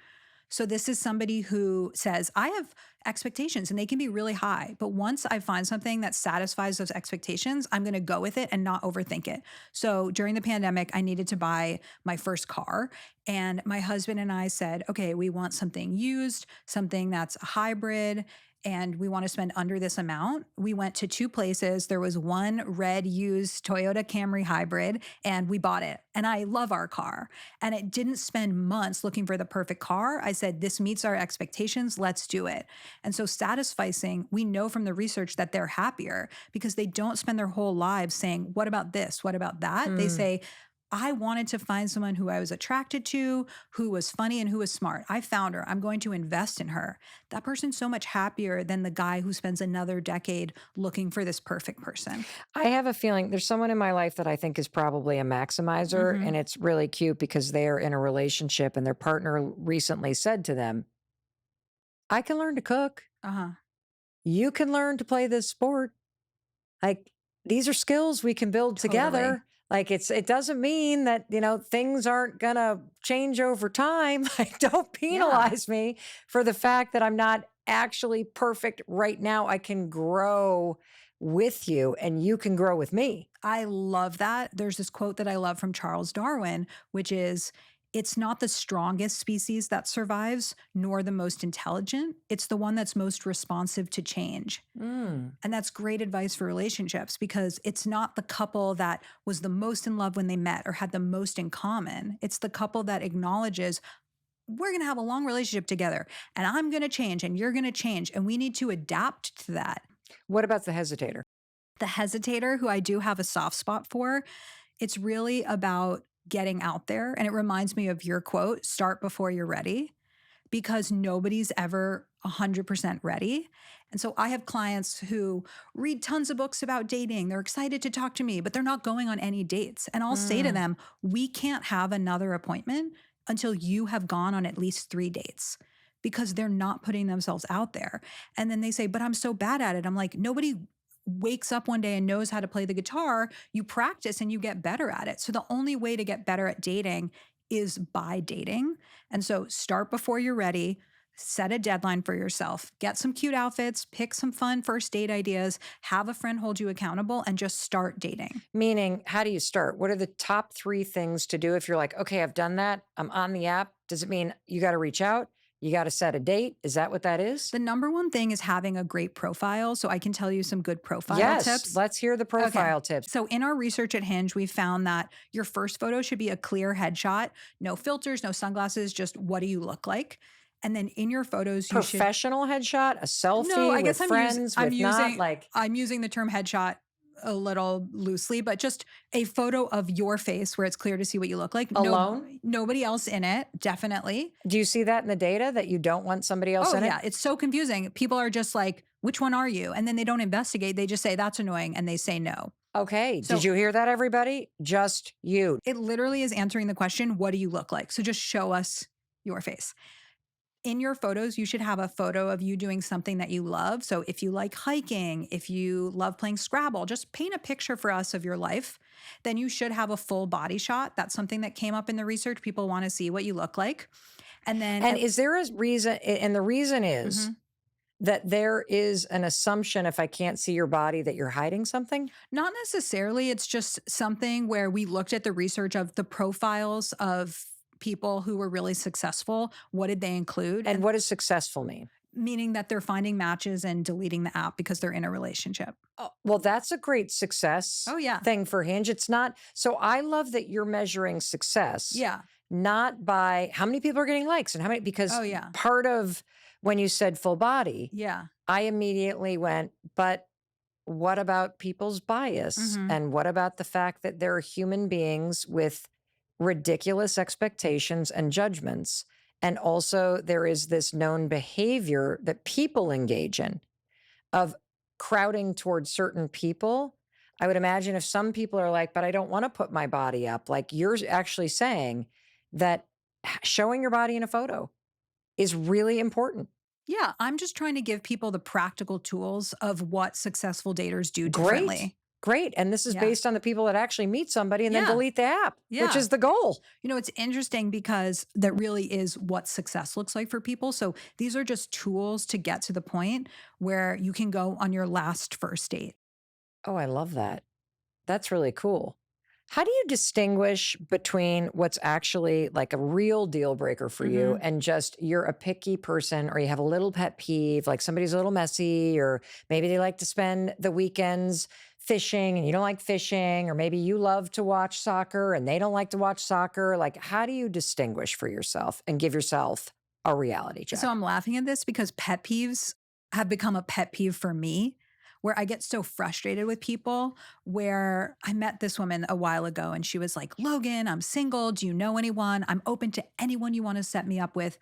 So this is somebody who says, I have expectations and they can be really high, but once I find something that satisfies those expectations, I'm going to go with it and not overthink it. So during the pandemic, I needed to buy my first car and my husband and I said, okay, we want something used, something that's a hybrid. and we want to spend under this amount. We went to 2 places. There was one red used Toyota Camry hybrid, and we bought it. And I love our car. And it didn't spend months looking for the perfect car. I said, this meets our expectations. Let's do it. And so satisficing, we know from the research that they're happier because they don't spend their whole lives saying, what about this? What about that? They say, I wanted to find someone who I was attracted to, who was funny and who was smart. I found her. I'm going to invest in her. That person's so much happier than the guy who spends another decade looking for this perfect person. I have a feeling there's someone in my life that I think is probably a maximizer, and it's really cute because they're in a relationship and their partner recently said to them, I can learn to cook. You can learn to play this sport. Like, these are skills we can build together. Like, it doesn't mean that, things aren't going to change over time. Like, don't penalize me for the fact that I'm not actually perfect right now. I can grow with you and you can grow with me. I love that. There's this quote that I love from Charles Darwin, which is, it's not the strongest species that survives, nor the most intelligent. It's the one that's most responsive to change. And that's great advice for relationships because it's not the couple that was the most in love when they met or had the most in common. It's the couple that acknowledges, we're going to have a long relationship together and I'm going to change and you're going to change. And we need to adapt to that. What about the hesitator? The hesitator, who I do have a soft spot for, it's really about getting out there. And it reminds me of your quote, start before you're ready, because nobody's ever 100% ready. And so I have clients who read tons of books about dating. They're excited to talk to me, but they're not going on any dates. And I'll say to them, we can't have another appointment until you have gone on at least 3 dates, because they're not putting themselves out there. And then they say, but I'm so bad at it. I'm like, nobody wakes up one day and knows how to play the guitar. You practice and you get better at it. So the only way to get better at dating is by dating. And so start before you're ready, set a deadline for yourself, get some cute outfits, pick some fun first date ideas, have a friend hold you accountable, and just start dating. Meaning, how do you start? What are the top 3 things to do if you're like, okay, I've done that, I'm on the app? Does it mean you got to reach out? You got to set a date? Is that what that is? The number one thing is having a great profile. So I can tell you some good profile tips. Yes, let's hear the profile tips. So in our research at Hinge, we found that your first photo should be a clear headshot, no filters, no sunglasses, just what do you look like? And then in your photos, you Professional headshot, a selfie No, I guess with friends, I'm with not like... I'm using the term headshot a little loosely, but just a photo of your face where it's clear to see what you look like. Alone? Nobody else in it, definitely. Do you see that in the data that you don't want somebody else in it? Oh, yeah. It's so confusing. People are just like, which one are you? And then they don't investigate. They just say, that's annoying. And they say no. Okay. Did you hear that, everybody? Just you. It literally is answering the question, what do you look like? So just show us your face. In your photos, you should have a photo of you doing something that you love. So if you like hiking, if you love playing Scrabble, just paint a picture for us of your life. Then you should have a full body shot. That's something that came up in the research. People want to see what you look like. And then... And is there a reason? And the reason is that there is an assumption, if I can't see your body, that you're hiding something? Not necessarily. It's just something where we looked at the research of the profiles of people who were really successful. What did they include? And what does successful mean? Meaning that they're finding matches and deleting the app because they're in a relationship. Oh, well, that's a great success thing for Hinge. It's not. So I love that you're measuring success. Yeah. Not by how many people are getting likes and how many, because part of when you said full body, I immediately went, but what about people's bias? And what about the fact that there are human beings with ridiculous expectations and judgments? And also there is this known behavior that people engage in of crowding towards certain people. I would imagine if some people are like, but I don't want to put my body up, like you're actually saying that showing your body in a photo is really important. Yeah, I'm just trying to give people the practical tools of what successful daters do differently. Great. And this is based on the people that actually meet somebody and then delete the app, which is the goal. You know, it's interesting because that really is what success looks like for people. So these are just tools to get to the point where you can go on your last first date. Oh, I love that. That's really cool. How do you distinguish between what's actually like a real deal breaker for you Mhm. and just you're a picky person or you have a little pet peeve, like somebody's a little messy, or maybe they like to spend the weekends fishing and you don't like fishing, or maybe you love to watch soccer and they don't like to watch soccer? Like, how do you distinguish for yourself and give yourself a reality So check? I'm laughing at this because pet peeves have become a pet peeve for me, where I get so frustrated with people. Where I met this woman a while ago and she was like, Logan, I'm single. Do you know anyone? I'm open to anyone you want to set me up with,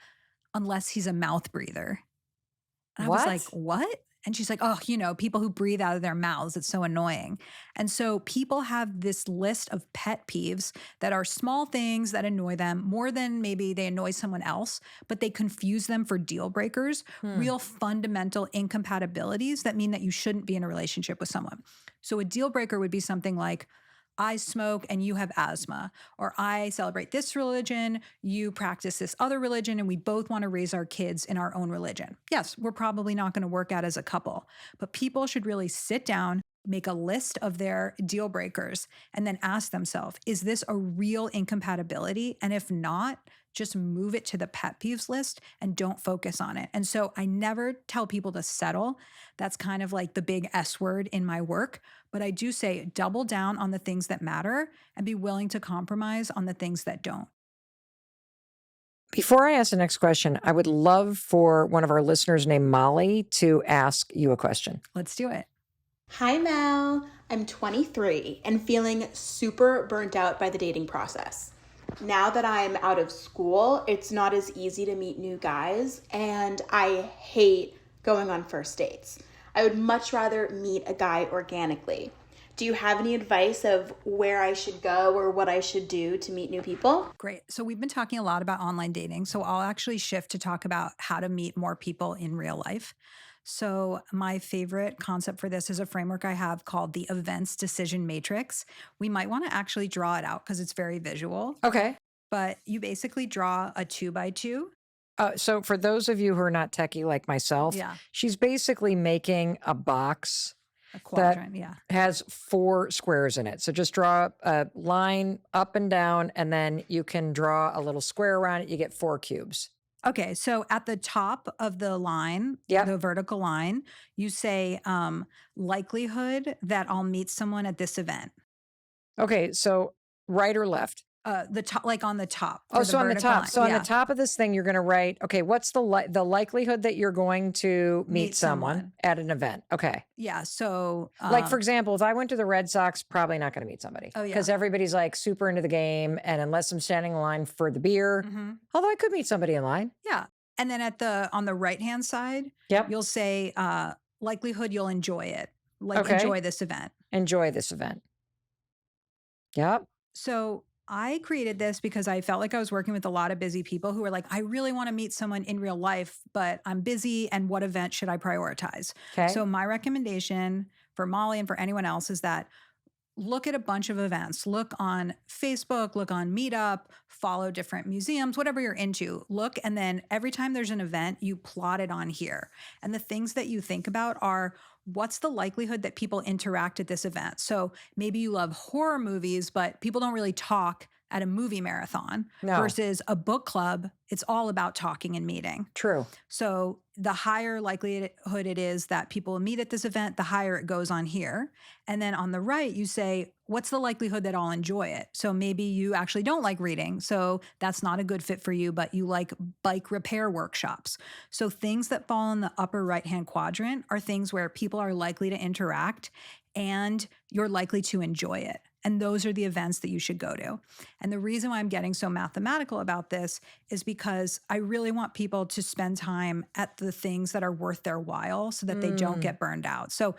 unless he's a mouth breather. And I was like, What? "What?" And she's like, "Oh, people who breathe out of their mouths, it's so annoying." And so people have this list of pet peeves that are small things that annoy them more than maybe they annoy someone else, but they confuse them for deal breakers, Hmm. real fundamental incompatibilities that mean that you shouldn't be in a relationship with someone. So a deal breaker would be something like, I smoke and you have asthma, or I celebrate this religion, you practice this other religion, and we both want to raise our kids in our own religion. Yes, we're probably not going to work out as a couple, but people should really sit down, make a list of their deal breakers, and then ask themselves, is this a real incompatibility? And if not, just move it to the pet peeves list and don't focus on it. And so I never tell people to settle. That's kind of like the big S word in my work. But I do say double down on the things that matter and be willing to compromise on the things that don't. Before I ask the next question, I would love for one of our listeners named Molly to ask you a question. Let's do it. Hi, Mel. I'm 23 and feeling super burnt out by the dating process. Now that I'm out of school, it's not as easy to meet new guys, and I hate going on first dates. I would much rather meet a guy organically. Do you have any advice of where I should go or what I should do to meet new people? Great. So we've been talking a lot about online dating. So I'll actually shift to talk about how to meet more people in real life. So, my favorite concept for this is a framework I have called the events decision matrix. We might want to actually draw it out because it's very visual, Okay. but you basically draw a 2 by 2. So for those of you who are not techie like myself, Yeah, she's basically making a box a that quadrant. Yeah. has 4 squares in it. So just draw a line up and down, and then you can draw a little square around it. You get 4 cubes. Okay, so at the top of the line, Yep. the vertical line, you say likelihood that I'll meet someone at this event. Okay. So right or left? The top, like on the top Oh, for the so on the vertical top. line. So on the Yeah, top of this thing, you're going to write, okay, what's the likelihood that you're going to meet meet someone someone. at an event? Okay. Yeah. So, Like, for example, if I went to the Red Sox, probably not going to meet somebody oh yeah. because everybody's like super into the game. And unless I'm standing in line for the beer, Hmm. although I could meet somebody in line. Yeah. And then on the right hand side, Yep. you'll say likelihood you'll enjoy it, like Okay. enjoy this event. Enjoy this event. Yep. So I created this because I felt like I was working with a lot of busy people who were like, I really want to meet someone in real life, but I'm busy. And what event should I prioritize? Okay. So my recommendation for Molly and for anyone else is that look at a bunch of events. Look on Facebook, look on Meetup, follow different museums, whatever you're into. Look, and then every time there's an event, you plot it on here. And the things that you think about are what's the likelihood that people interact at this event? So maybe you love horror movies, but people don't really talk at a movie marathon No. versus a book club. It's all about talking and meeting. True. So the higher likelihood it is that people will meet at this event, the higher it goes on here. And then on the right, you say, what's the likelihood that I'll enjoy it? So maybe you actually don't like reading. So that's not a good fit for you, but you like bike repair workshops. So things that fall in the upper right hand quadrant are things where people are likely to interact and you're likely to enjoy it. And those are the events that you should go to. And the reason why I'm getting so mathematical about this is because I really want people to spend time at the things that are worth their while so that they don't get burned out. So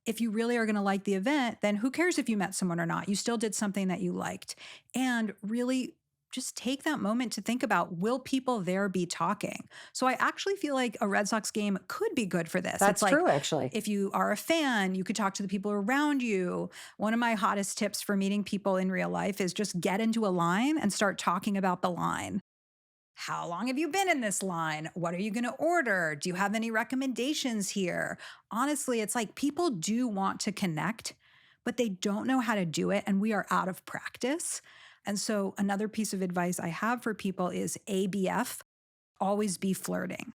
if you really are going to like the event, then who cares if you met someone or not? You still did something that you liked. And really just take that moment to think about, will people there be talking? So I actually feel like a Red Sox game could be good for this. That's It's like, true, actually. if you are a fan, you could talk to the people around you. One of my hottest tips for meeting people in real life is just get into a line and start talking about the line. How long have you been in this line? What are you going to order? Do you have any recommendations here? Honestly, it's like people do want to connect, but they don't know how to do it, and we are out of practice. And so another piece of advice I have for people is ABF, always be flirting.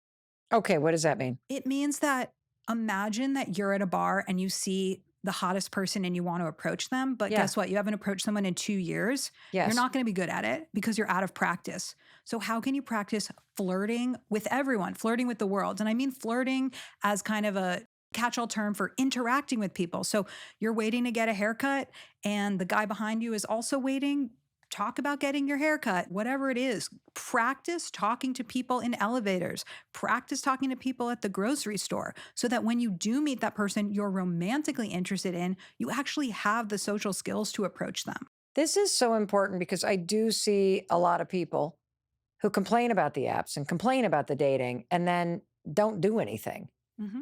Okay, what does that mean? It means that imagine that you're at a bar and you see the hottest person and you want to approach them, but Yeah. guess what? You haven't approached someone in 2 years. You're Yes. not going to be good at it because you're out of practice. So how can you practice flirting with everyone, flirting with the world? And I mean flirting as kind of a catch-all term for interacting with people. So you're waiting to get a haircut and the guy behind you is also waiting. Talk about getting your haircut, whatever it is. Practice talking to people in elevators. Practice talking to people at the grocery store so that when you do meet that person you're romantically interested in, you actually have the social skills to approach them. This is so important because I do see a lot of people who complain about the apps and complain about the dating and then don't do anything.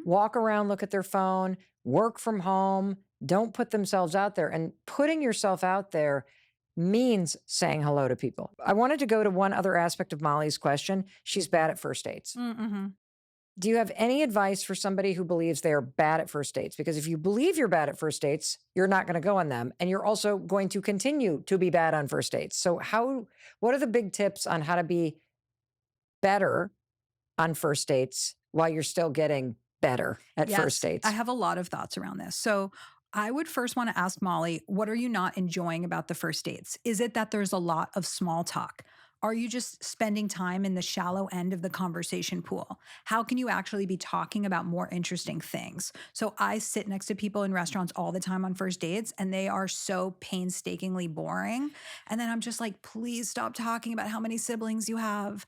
Walk around, look at their phone, work from home, don't put themselves out there. And putting yourself out there means saying hello to people. I wanted to go to one other aspect of Molly's question. She's bad at first dates. Do you have any advice for somebody who believes they are bad at first dates? Because if you believe you're bad at first dates, you're not going to go on them. And you're also going to continue to be bad on first dates. So what are the big tips on how to be better on first dates while you're still getting better at first dates? I have a lot of thoughts around this. So I would first want to ask Molly, what are you not enjoying about the first dates? Is it that there's a lot of small talk? Are you just spending time in the shallow end of the conversation pool? How can you actually be talking about more interesting things? So I sit next to people in restaurants all the time on first dates, and they are so painstakingly boring. And then I'm just like, please stop talking about how many siblings you have.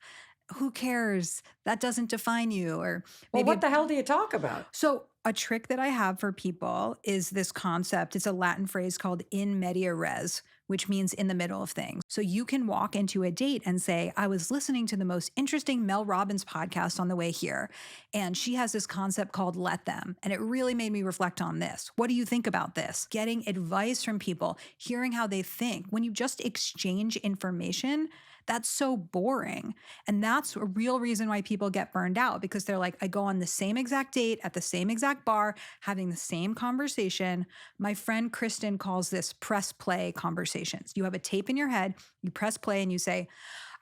Who cares? That doesn't define you. Or Well, maybe what the hell do you talk about? so a trick that I have for people is this concept. It's a Latin phrase called in media res, which means in the middle of things. So you can walk into a date and say, I was listening to the most interesting Mel Robbins podcast on the way here. And she has this concept called let them. And it really made me reflect on this. What do you think about this? Getting advice from people, hearing how they think. When you just exchange information, that's so boring. And that's a real reason why people get burned out, because they're like, I go on the same exact date at the same exact bar, having the same conversation. My friend Kristen calls this press play conversations. You have a tape in your head, you press play and you say,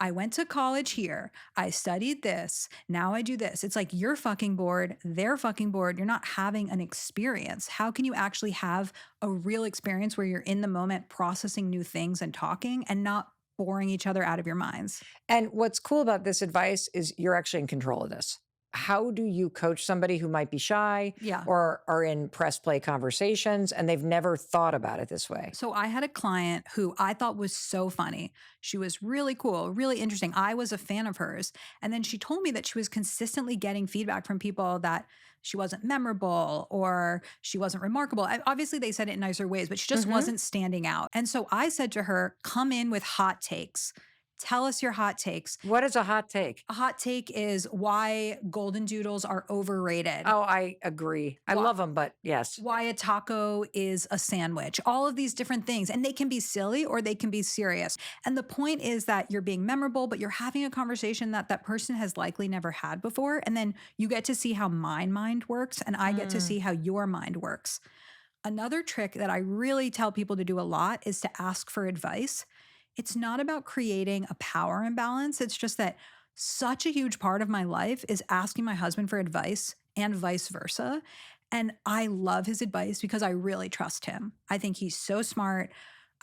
I went to college here. I studied this. Now I do this. It's like you're fucking bored. They're fucking bored. You're not having an experience. How can you actually have a real experience where you're in the moment processing new things and talking and not boring each other out of your minds? And what's cool about this advice is you're actually in control of this. How do you coach somebody who might be shy or are in press play conversations and they've never thought about it this way? So I had a client who I thought was so funny. She was really cool, really interesting. I was a fan of hers. And then she told me that she was consistently getting feedback from people that she wasn't memorable or she wasn't remarkable. Obviously, they said it in nicer ways, but she just wasn't standing out. And so I said to her, come in with hot takes. Tell us your hot takes. What is a hot take? A hot take is why golden doodles are overrated. Oh, I agree. I love them, but yes. Why a taco is a sandwich. All of these different things. And they can be silly or they can be serious. And the point is that you're being memorable, but you're having a conversation that that person has likely never had before. And then you get to see how my mind works and I get to see how your mind works. Another trick that I really tell people to do a lot is to ask for advice. It's not about creating a power imbalance. It's just that such a huge part of my life is asking my husband for advice and vice versa. And I love his advice because I really trust him. I think he's so smart.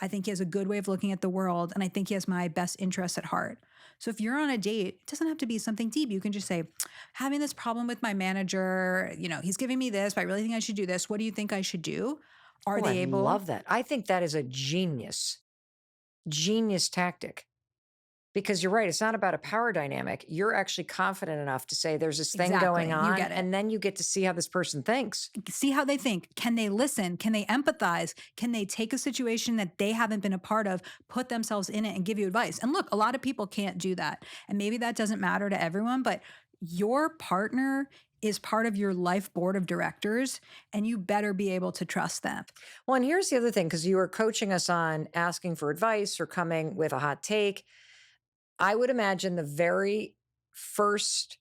I think he has a good way of looking at the world. And I think he has my best interests at heart. So if you're on a date, it doesn't have to be something deep. You can just say, having this problem with my manager, he's giving me this, but I really think I should do this. What do you think I should do? Are they able? I love that. I think that is a genius tactic. Because you're right, it's not about a power dynamic. You're actually confident enough to say there's this thing going on, you get it. and then you get to see how this person thinks. See how they think. Can they listen? Can they empathize? Can they take a situation that they haven't been a part of, put themselves in it and give you advice? And look, a lot of people can't do that. And maybe that doesn't matter to everyone, but your partner is part of your life board of directors, and you better be able to trust them. Well, and here's the other thing, because you were coaching us on asking for advice or coming with a hot take. I would imagine the very first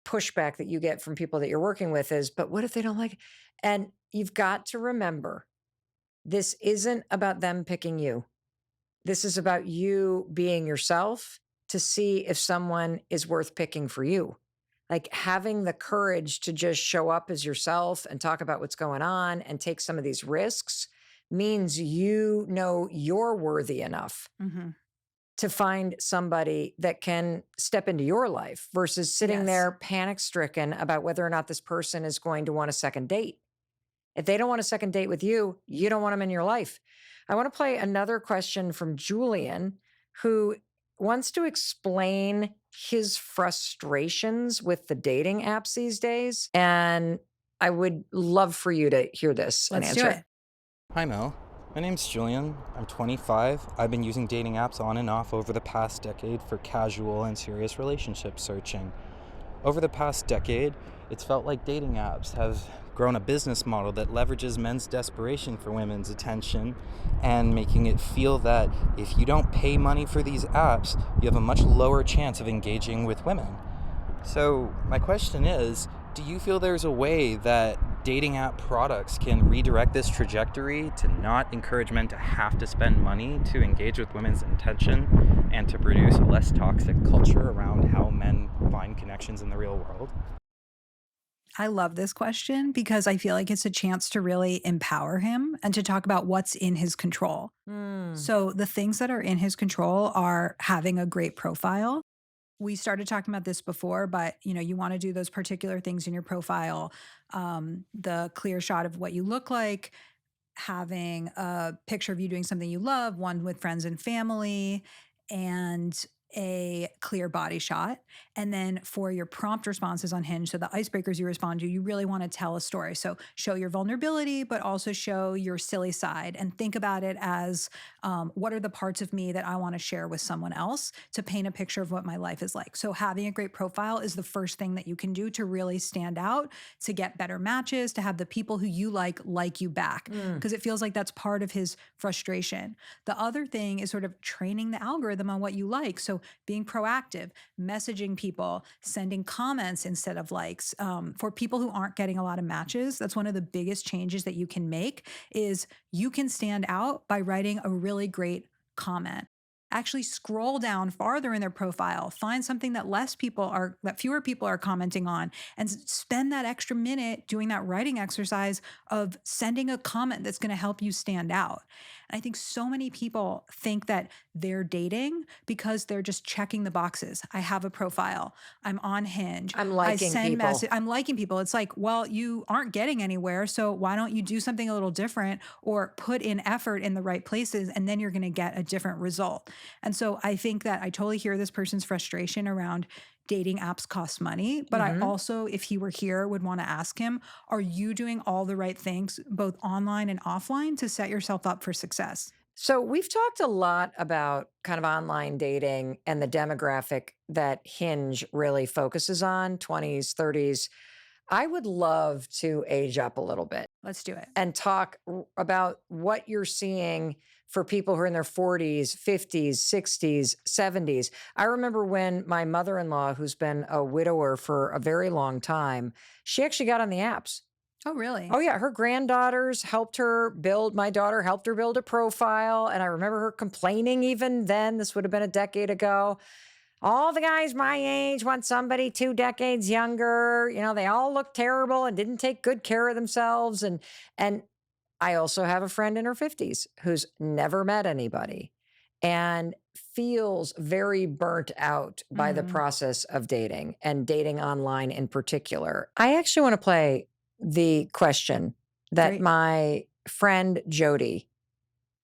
pushback that you get from people that you're working with is, but what if they don't like it? And you've got to remember This isn't about them picking you. This is about you being yourself to see if someone is worth picking for you. Like having the courage to just show up as yourself and talk about what's going on and take some of these risks means you know you're worthy enough to find somebody that can step into your life versus sitting there panic stricken about whether or not this person is going to want a second date. If they don't want a second date with you, you don't want them in your life. I want to play another question from Julian, who wants to explain his frustrations with the dating apps these days. And I would love for you to hear this and answer. Let's do it. Hi, Mel. My name's Julian. I'm 25. I've been using dating apps on and off over the past decade for casual and serious relationship searching. Over the past decade, it's felt like dating apps have grown a business model that leverages men's desperation for women's attention and making it feel that if you don't pay money for these apps, you have a much lower chance of engaging with women. So my question is, do you feel there's a way that dating app products can redirect this trajectory to not encourage men to have to spend money to engage with women's attention and to produce a less toxic culture around how men find connections in the real world? I love this question because I feel like it's a chance to really empower him and to talk about what's in his control. So the things that are in his control are having a great profile. We started talking about this before, but you want to do those particular things in your profile. The clear shot of what you look like, having a picture of you doing something you love, one with friends and family, and a clear body shot. And then for your prompt responses on Hinge, so the icebreakers you respond to, you really want to tell a story. So show your vulnerability, but also show your silly side and think about it as what are the parts of me that I want to share with someone else to paint a picture of what my life is like. So having a great profile is the first thing that you can do to really stand out, to get better matches, to have the people who you like you back, because it feels like that's part of his frustration. The other thing is sort of training the algorithm on what you like. So being proactive, messaging people, sending comments instead of likes. For people who aren't getting a lot of matches, that's one of the biggest changes that you can make is you can stand out by writing a really great comment. Actually scroll down farther in their profile, find something that fewer people are commenting on, and spend that extra minute doing that writing exercise of sending a comment that's going to help you stand out. And I think so many people think that they're dating because they're just checking the boxes. I have a profile. I'm on Hinge. I'm liking people. I'm liking people. It's like, well, you aren't getting anywhere. So why don't you do something a little different or put in effort in the right places, and then you're going to get a different result. And so I think that I totally hear this person's frustration around dating apps cost money. But I also, if he were here, would want to ask him, are you doing all the right things, both online and offline, to set yourself up for success? So we've talked a lot about kind of online dating and the demographic that Hinge really focuses on, 20s, 30s. I would love to age up a little bit. Let's do it. And talk about what you're seeing for people who are in their 40s, 50s, 60s, 70s. I remember when my mother-in-law, who's been a widower for a very long time, she actually got on the apps. Oh, really? Oh, yeah. Her granddaughters helped her build, my daughter helped her build a profile. And I remember her complaining even then, this would have been a decade ago. All the guys my age want somebody 2 decades younger. They all look terrible and didn't take good care of themselves. And I also have a friend in her 50s who's never met anybody and feels very burnt out by the process of dating and dating online in particular. I actually want to play the question that my friend Jody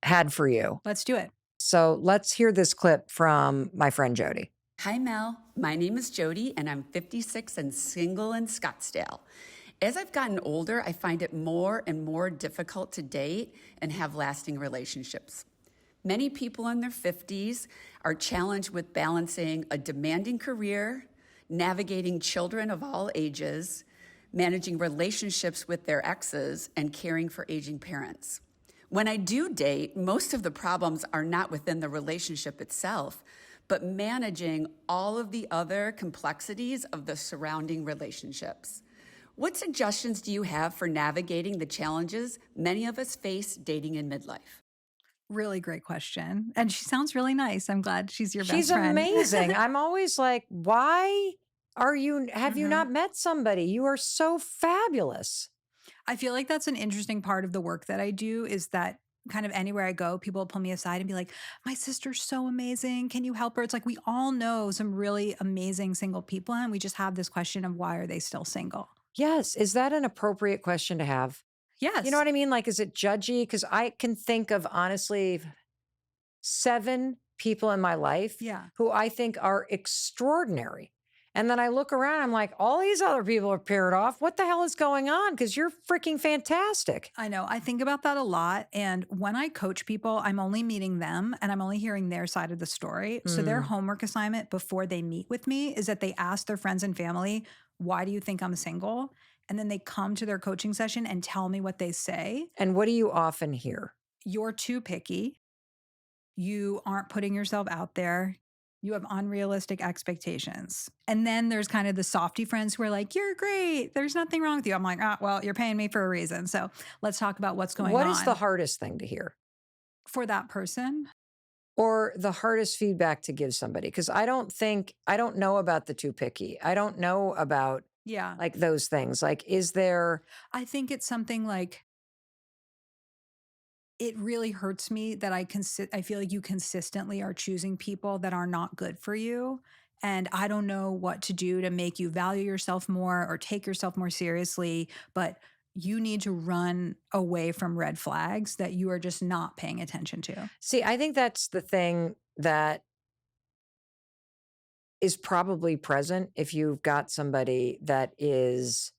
had for you. Let's do it. So let's hear this clip from my friend Jody. Hi, Mel. My name is Jody, and I'm 56 and single in Scottsdale. As I've gotten older, I find it more and more difficult to date and have lasting relationships. Many people in their 50s are challenged with balancing a demanding career, navigating children of all ages, managing relationships with their exes, and caring for aging parents. When I do date, most of the problems are not within the relationship itself, but managing all of the other complexities of the surrounding relationships. What suggestions do you have for navigating the challenges many of us face dating in midlife? Really great question. And she sounds really nice. I'm glad she's your She's best friend. amazing. I'm always like, why have you Mhm. not met somebody? You are so fabulous. I feel like that's an interesting part of the work that I do is that kind of anywhere I go, people will pull me aside and be like, my sister's so amazing. Can you help her? It's like we all know some really amazing single people, and we just have this question of why are they still single? Yes. Is that an appropriate question to have? You know Yes. what I mean? Like, is it judgy? Because I can think of honestly 7 people in my life Yeah. who I think are extraordinary. And then I look around, I'm like, all these other people are paired off. What the hell is going on? Because you're freaking fantastic. I know. I think about that a lot. And when I coach people, I'm only meeting them and I'm only hearing their side of the story. So their Mm. homework assignment before they meet with me is that they ask their friends and family, why do you think I'm single? And then they come to their coaching session and tell me what they say. And what do you often hear? You're too picky. You aren't putting yourself out there. You have unrealistic expectations. And then there's kind of the softy friends who are like, you're great. There's nothing wrong with you. I'm like, ah, well, you're paying me for a reason. So let's talk about what's going What on is the hardest thing to hear? for that person. Or the hardest feedback to give somebody? Because I don't know about the too picky. I don't know about Yeah. like those things. Like, is there, I think it's something like it really hurts me that I feel like you consistently are choosing people that are not good for you. And I don't know what to do to make you value yourself more or take yourself more seriously, but you need to run away from red flags that you are just not paying attention to. see, I think that's the thing that is probably present if you've got somebody that is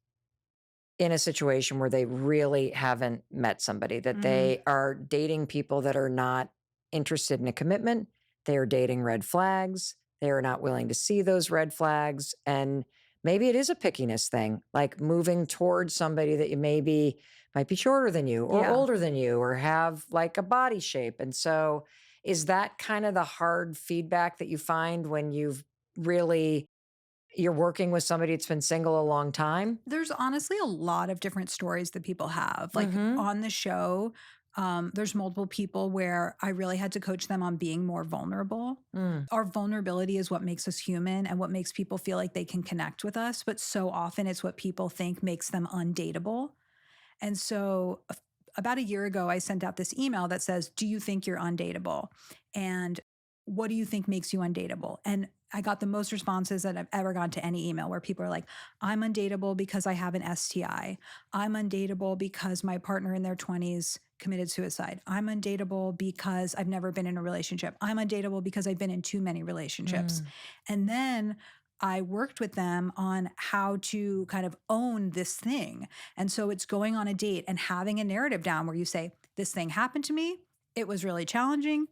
in a situation where they really haven't met somebody, that Mhm. they are dating people that are not interested in a commitment. They are dating red flags. They are not willing to see those red flags. And maybe it is a pickiness thing, like moving towards somebody that you maybe might be shorter than you or Yeah. older than you or have like a body shape. And so, is that kind of the hard feedback that you find when you're working with somebody that's been single a long time? There's honestly a lot of different stories that people have. Like Mhm. on the show, there's multiple people where I really had to coach them on being more vulnerable. Mm. Our vulnerability is what makes us human and what makes people feel like they can connect with us. But so often it's what people think makes them undateable. And so about a year ago, I sent out this email that says, do you think you're undateable? And what do you think makes you undateable? And I got the most responses that I've ever gotten to any email where people are like, I'm undateable because I have an STI. I'm undateable because my partner in their 20s committed suicide. I'm undateable because I've never been in a relationship. I'm undateable because I've been in too many relationships. Mm. And then I worked with them on how to kind of own this thing. And so it's going on a date and having a narrative down where you say, this thing happened to me. It was really challenging.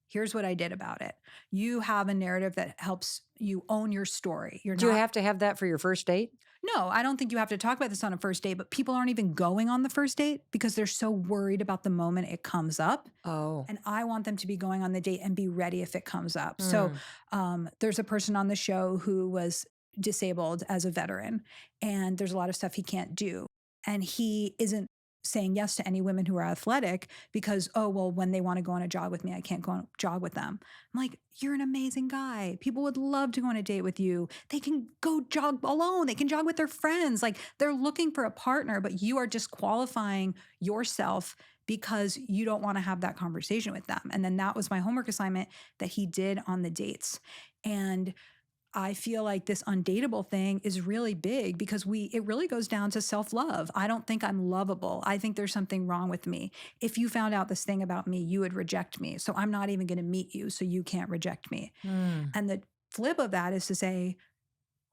Here's what I did about it. You have a narrative that helps you own your story. You're Do you not, have to have that for your first date? no, I don't think you have to talk about this on a first date, but people aren't even going on the first date because they're so worried about the moment it comes up. Oh. And I want them to be going on the date and be ready if it comes up. So Mm. there's a person on the show who was disabled as a veteran, and there's a lot of stuff he can't do. And he isn't saying yes to any women who are athletic because, oh, well, when they want to go on a jog with me, I can't go on a jog with them. I'm like, you're an amazing guy. People would love to go on a date with you. They can go jog alone. They can jog with their friends. Like they're looking for a partner, but you are disqualifying yourself because you don't want to have that conversation with them. And then that was my homework assignment that he did on the dates. And I feel like this undateable thing is really big because it really goes down to self-love. I don't think I'm lovable. I think there's something wrong with me. If you found out this thing about me, you would reject me. So I'm not even going to meet you, so you can't reject me. Mm. And the flip of that is to say,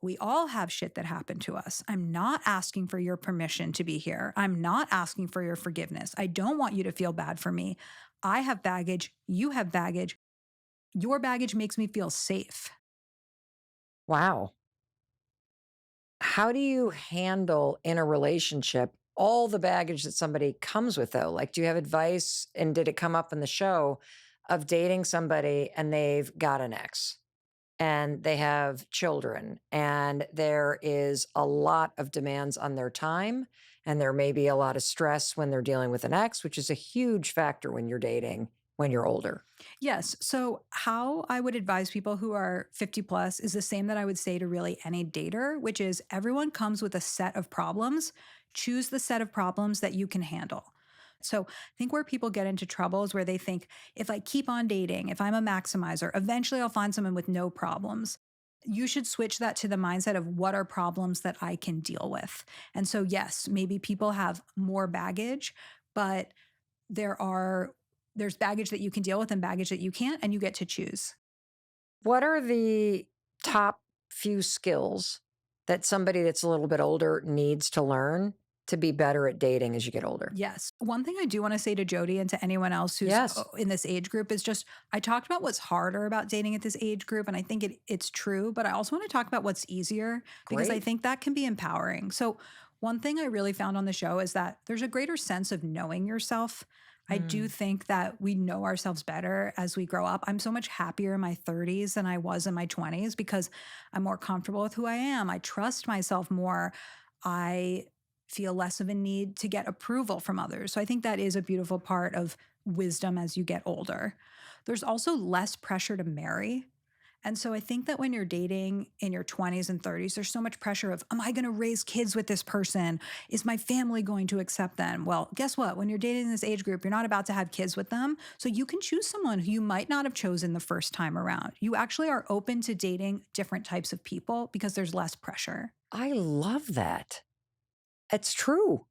we all have shit that happened to us. I'm not asking for your permission to be here. I'm not asking for your forgiveness. I don't want you to feel bad for me. I have baggage. You have baggage. Your baggage makes me feel safe. Wow. How do you handle in a relationship all the baggage that somebody comes with, though? Like, do you have advice? And did it come up in the show of dating somebody and they've got an ex? and they have children, and there is a lot of demands on their time, and there may be a lot of stress when they're dealing with an ex, which is a huge factor when you're dating when you're older. Yes. So, how I would advise people who are 50 plus is the same that I would say to really any dater, which is everyone comes with a set of problems. Choose the set of problems that you can handle. So, I think where people get into trouble is where they think if I keep on dating, if I'm a maximizer, eventually I'll find someone with no problems. You should switch that to the mindset of what are problems that I can deal with. And so, yes, maybe people have more baggage, but there are there's baggage that you can deal with and baggage that you can't, and you get to choose. What are the top few skills that somebody that's a little bit older needs to learn to be better at dating as you get older? Yes. One thing I do want to say to Jody and to anyone else who's Yes. in this age group is just I talked about what's harder about dating at this age group, and I think it's true, but I also want to talk about what's easier because I Great. think that can be empowering. So, one thing I really found on the show is that there's a greater sense of knowing yourself. I do Mm. think that we know ourselves better as we grow up. I'm so much happier in my 30s than I was in my 20s because I'm more comfortable with who I am. I trust myself more. I feel less of a need to get approval from others. So I think that is a beautiful part of wisdom as you get older. There's also less pressure to marry. And so I think that when you're dating in your 20s and 30s, there's so much pressure of, am I going to raise kids with this person? Is my family going to accept them? Well, guess what? When you're dating this age group, you're not about to have kids with them. So you can choose someone who you might not have chosen the first time around. You actually are open to dating different types of people because there's less pressure. I love that. It's true.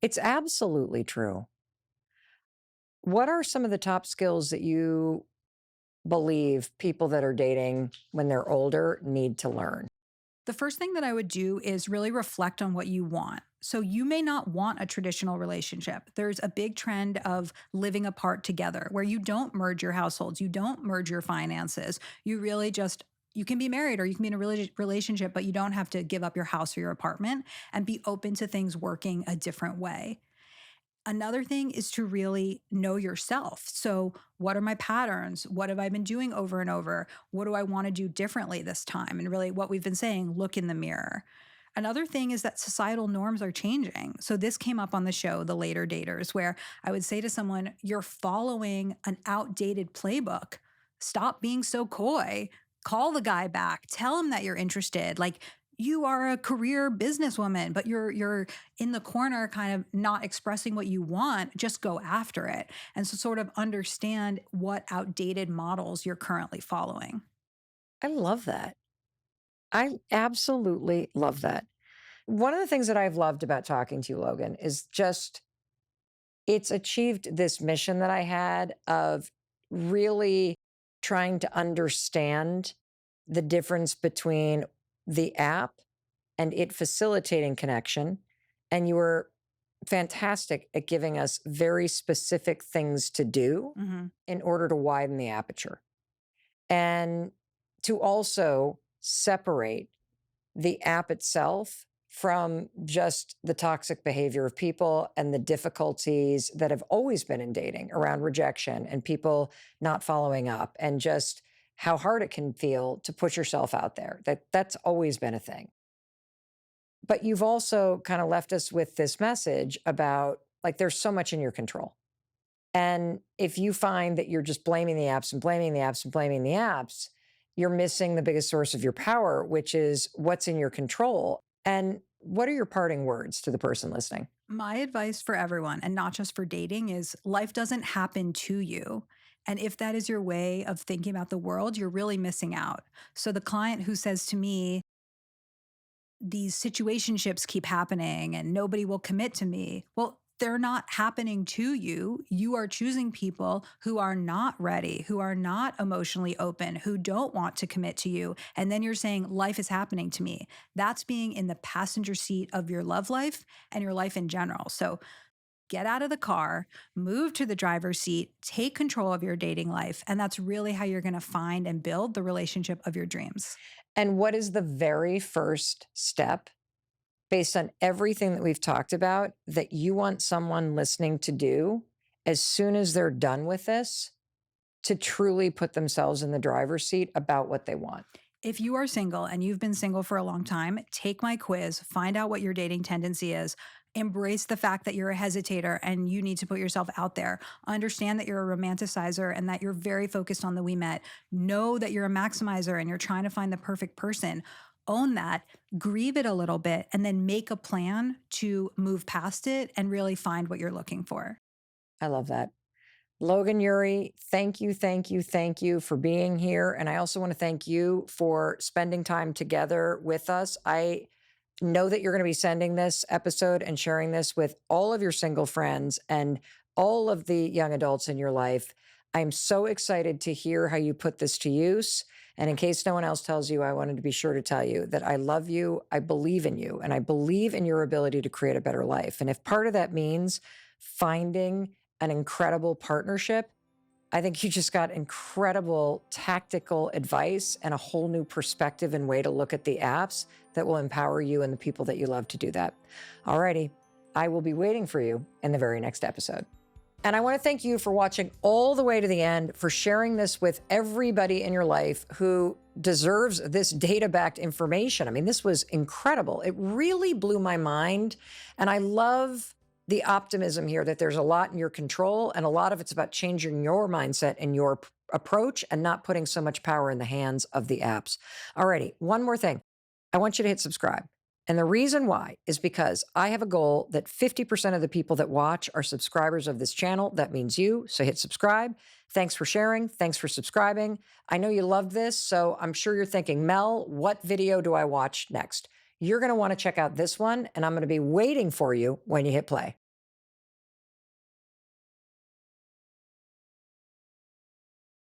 It's absolutely true. What are some of the top skills that you believe people that are dating when they're older need to learn? The first thing that I would do is really reflect on what you want. So, you may not want a traditional relationship. There's a big trend of living apart together where you don't merge your households, you don't merge your finances. You really just you can be married or you can be in a relationship, but you don't have to give up your house or your apartment and be open to things working a different way. Another thing is to really know yourself. So, what are my patterns? What have I been doing over and over? What do I want to do differently this time? And really, what we've been saying, look in the mirror. Another thing is that societal norms are changing. So, this came up on the show, The Later Daters, where I would say to someone, you're following an outdated playbook. Stop being so coy. Call the guy back. Tell him that you're interested. Like, you are a career businesswoman, but you're in the corner kind of not expressing what you want, just go after it. And so sort of understand what outdated models you're currently following. I love that. I absolutely love that. One of the things that I've loved about talking to you, Logan, is just it's achieved this mission that I had of really trying to understand the difference between the app and it facilitating connection. And you were fantastic at giving us very specific things to do Mhm. in order to widen the aperture and to also separate the app itself from just the toxic behavior of people and the difficulties that have always been in dating around rejection and people not following up and just how hard it can feel to put yourself out there. That's always been a thing. But you've also kind of left us with this message about like there's so much in your control. And if you find that you're just blaming the apps and blaming the apps and blaming the apps, you're missing the biggest source of your power, which is what's in your control. And what are your parting words to the person listening? My advice for everyone, and not just for dating, is life doesn't happen to you. And if that is your way of thinking about the world, you're really missing out. So the client who says to me, these situationships keep happening and nobody will commit to me. Well, they're not happening to you. You are choosing people who are not ready, who are not emotionally open, who don't want to commit to you. And then you're saying, life is happening to me. That's being in the passenger seat of your love life and your life in general. So get out of the car, move to the driver's seat, take control of your dating life. And that's really how you're going to find and build the relationship of your dreams. And what is the very first step based on everything that we've talked about that you want someone listening to do as soon as they're done with this to truly put themselves in the driver's seat about what they want. If you are single and you've been single for a long time, take my quiz, find out what your dating tendency is. Embrace the fact that you're a hesitator and you need to put yourself out there. Understand that you're a romanticizer and that you're very focused on the we met. Know that you're a maximizer and you're trying to find the perfect person. Own that, grieve it a little bit, and then make a plan to move past it and really find what you're looking for. I love that. Logan Ury, thank you for being here. And I also want to thank you for spending time together with us. I know that you're going to be sending this episode and sharing this with all of your single friends and all of the young adults in your life. I'm so excited to hear how you put this to use. And in case no one else tells you, I wanted to be sure to tell you that I love you, I believe in you, and I believe in your ability to create a better life. And if part of that means finding an incredible partnership, I think you just got incredible tactical advice and a whole new perspective and way to look at the apps that will empower you and the people that you love to do that. Alrighty, I will be waiting for you in the very next episode. And I want to thank you for watching all the way to the end, for sharing this with everybody in your life who deserves this data-backed information. I mean, this was incredible. It really blew my mind. And I love the optimism here that there's a lot in your control, and a lot of it's about changing your mindset and your approach and not putting so much power in the hands of the apps. Alrighty, one more thing. I want you to hit subscribe. And the reason why is because I have a goal that 50% of the people that watch are subscribers of this channel. That means you. So hit subscribe. Thanks for sharing. Thanks for subscribing. I know you loved this, so I'm sure you're thinking, Mel, what video do I watch next? You're going to want to check out this one, and I'm going to be waiting for you when you hit play.